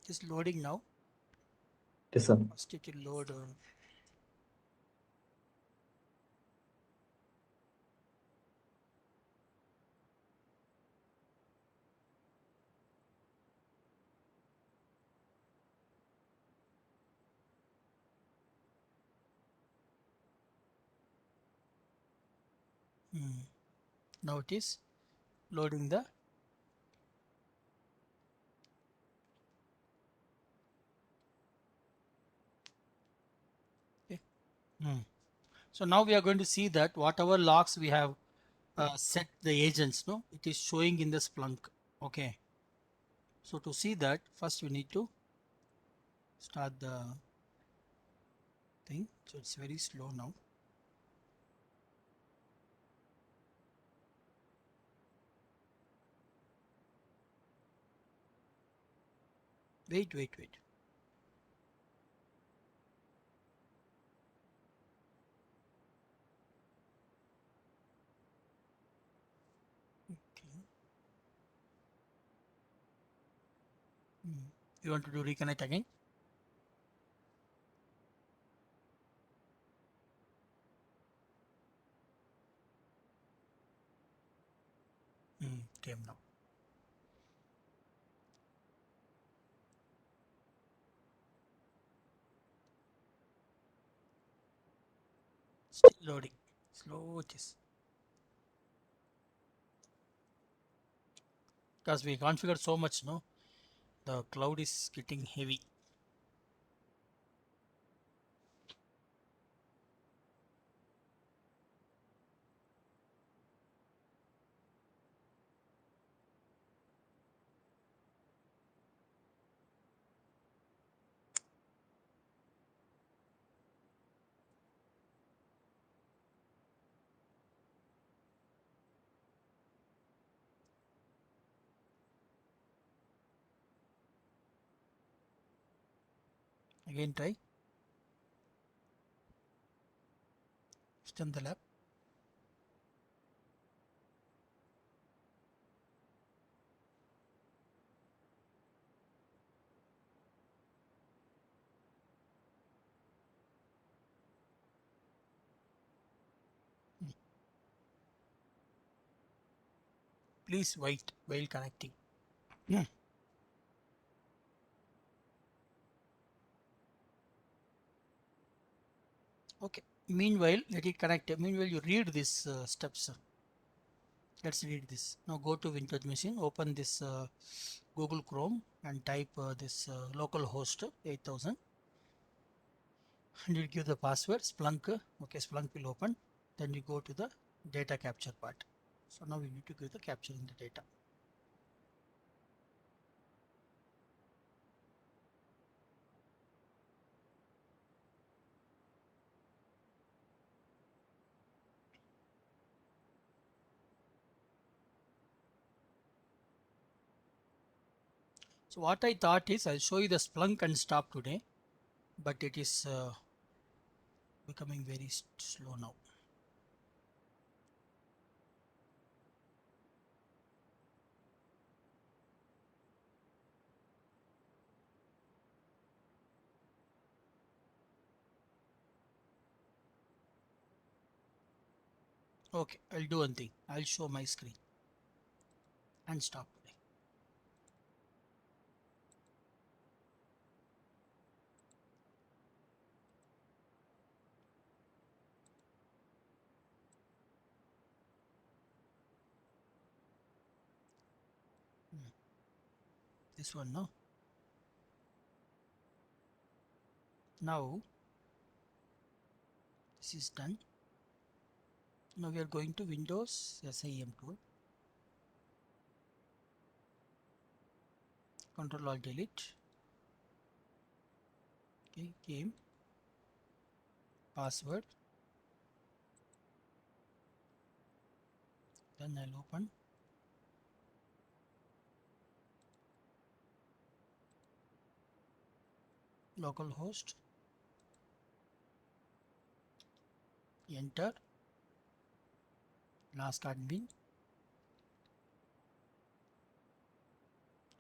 A: Just loading now.
B: Yes, sir.
A: First it will load. Now it is loading the. Okay. So now we are going to see that whatever logs we have set the agents, no, it is showing in the Splunk. Okay. So to see that, first we need to start the thing. So it's very slow now. Wait. Okay. You want to do reconnect again? Came now. Loading. Slow it is. Because we configured so much, no? The cloud is getting heavy. Again try. Stem the lab. Please wait while connecting. Okay. Meanwhile, let it connect. Meanwhile, you read these steps. Let's read this. Now go to Windows machine, open this Google Chrome and type this localhost 8000 and you give the password Splunk. Okay, Splunk will open. Then you go to the data capture part. So now we need to give the capturing the data. So what I thought is I'll show you the Splunk and stop today, but it is becoming very slow now. Okay, I'll do one thing. I'll show my screen and stop today. This one, no? Now this is done. Now we are going to Windows SIM tool. Control Alt Delete. Okay, game, password. Then I'll open. Localhost. Enter. Last admin.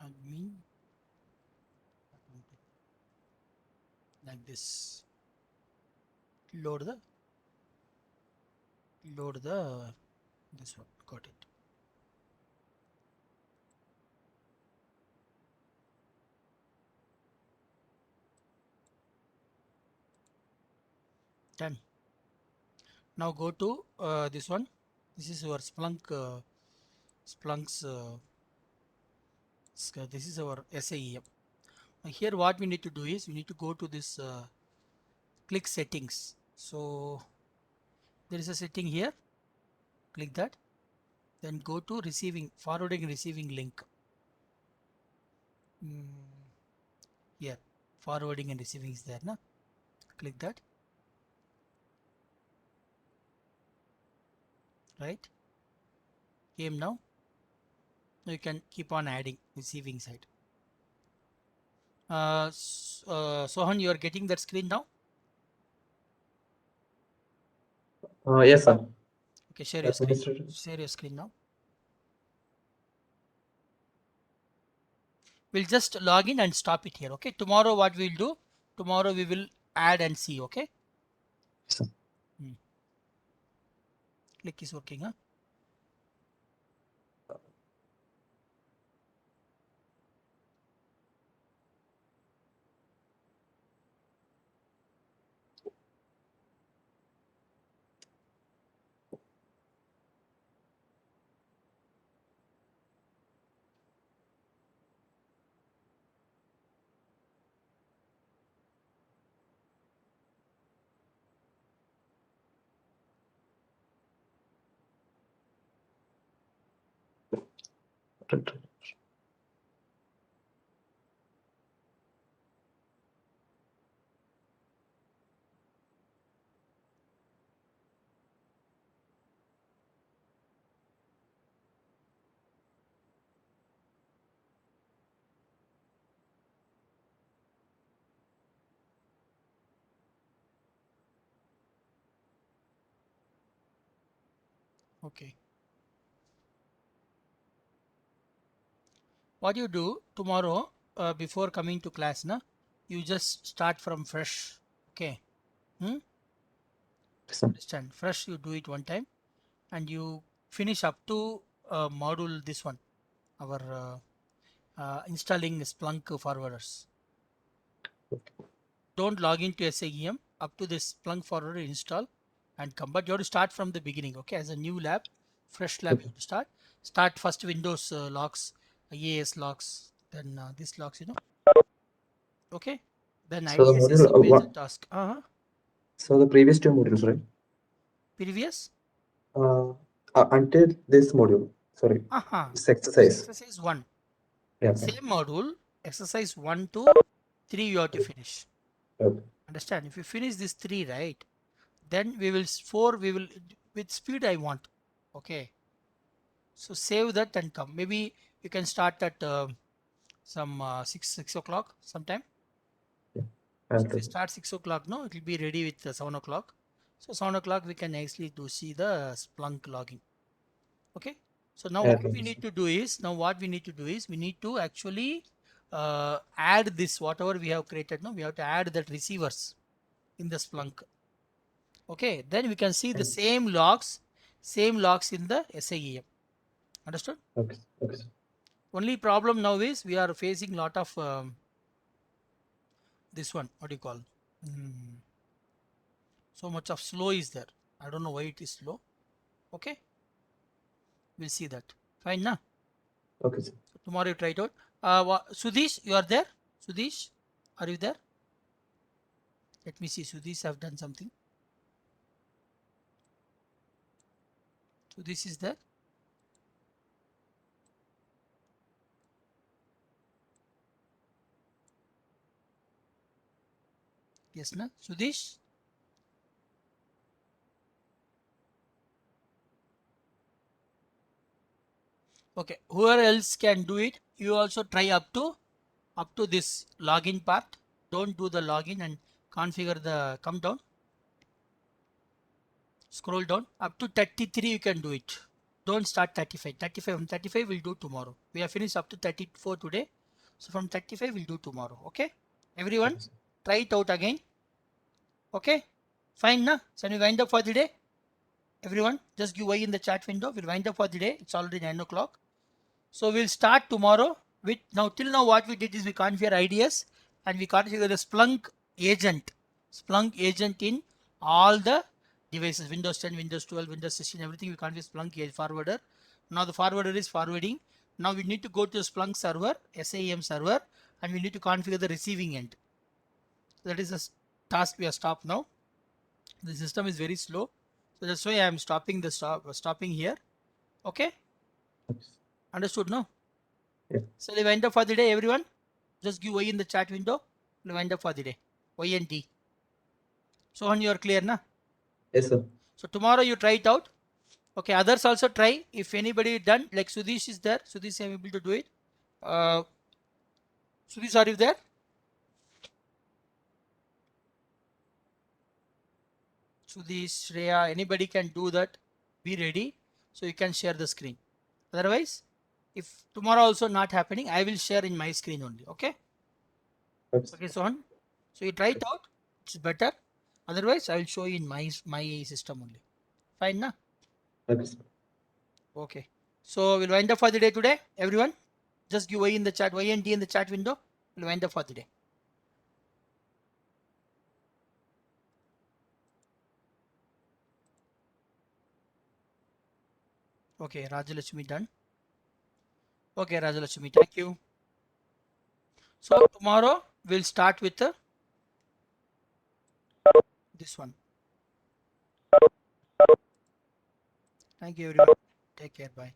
A: Admin. Like this. Load the this one. Got it. Done. Now go to this one. This is our Splunk. Splunk's. This is our SIEM. Now here, what we need to do is we need to go to this click settings. So there is a setting here. Click that. Then go to receiving, forwarding and receiving link. Here, forwarding and receiving is there. Na? Click that. Right. Came now. Now you can keep on adding receiving side. Sohan, you are getting that screen now?
B: Yes, sir.
A: Okay, share your screen.
B: Administrator.
A: Share your screen now. We'll just log in and stop it here. Okay. Tomorrow, what we'll do? Tomorrow we will add and see. Okay.
B: Yes, sir.
A: Click is working. Huh?
B: Right.
A: Okay. What you do tomorrow before coming to class, na? You just start from fresh. Okay. Hmm?
B: Yes, sir.
A: Understand? Fresh, you do it one time, and you finish up to module this one, our installing Splunk forwarders. Don't log into SIEM up to this Splunk forwarder install and come. But you have to start from the beginning. Okay, as a new lab, fresh lab, you
B: Okay.
A: have to start. Start first Windows logs, EAS logs, then this logs. Okay. Then
B: So the
A: IDS is
B: module
A: a major
B: what?
A: task.
B: So the previous two modules, right?
A: Previous.
B: Uh, until this module. Sorry, this
A: This
B: exercise.
A: exercise 1.
B: Yeah.
A: Same module, exercise 1 to 3 you have to finish.
B: Okay.
A: Understand? If you finish this 3, right, then we will 4 we will with speed I want. Okay. So save that and come. Maybe you can start at some 6 o'clock sometime.
B: Yeah.
A: So if we start 6 o'clock, no, it will be ready with 7 o'clock. So 7 o'clock we can actually do see the Splunk logging. Okay. So now what we need to do is we need to actually add this whatever we have created. No, we have to add that receivers in the Splunk. Okay. Then we can see the same logs in the SIEM. Understood?
B: Okay. Okay.
A: Only problem now is we are facing lot of this one. What do you call? Mm, so much of slow is there. I don't know why it is slow. Okay. We'll see that. Fine, na?
B: Okay, sir.
A: So tomorrow you try it out. Sudish, you are there? Sudish, are you there? Let me see. Sudish have done something. Sudish is there. Yes, na? Sudish. Okay. Whoever else can do it, you also try up to this login part. Don't do the login and configure the come down. Scroll down up to 33 you can do it. Don't start 35. 35 from 35 we'll do tomorrow. We have finished up to 34 today. So from 35 we'll do tomorrow. Okay. Everyone
B: Okay, sir.
A: try it out again. Okay. Fine na. So we wind up for the day. Everyone just give Y in the chat window. We'll wind up for the day. It's already 9 o'clock. So we'll start tomorrow with now till now what we did is we configure IDS and we configure the Splunk agent in all the devices, Windows 10, Windows 12, Windows 16, everything we configure Splunk forwarder. Now the forwarder is forwarding. Now we need to go to Splunk server, SIEM server, and we need to configure the receiving end. That is the task we have stopped now. The system is very slow. So that's why I am stopping here. Okay. Understood now?
B: Yeah.
A: So we wind up for the day, everyone. Just give Y in the chat window. We'll wind up for the day. Y and D. So on you are clear, na?
B: Yes, sir.
A: So tomorrow you try it out. Okay, others also try. If anybody done, like Sudish is there. Sudish I'm able to do it. Sudish, are you there? Sudish, Shreya, anybody can do that. Be ready. So you can share the screen. Otherwise, if tomorrow also not happening, I will share in my screen only. Okay.
B: Okay, sir.
A: Okay, so on. So you try it out. It's better. Otherwise, I will show you in my system only. Fine, na?
B: Okay, sir.
A: Okay. So we'll wind up for the day today, everyone. Just give Y in the chat, Y and D in the chat window. We'll wind up for the day. Okay, Rajalakshmi done. Okay, Rajalakshmi, thank you. So tomorrow we'll start with this one. Thank you, everyone. Take care. Bye.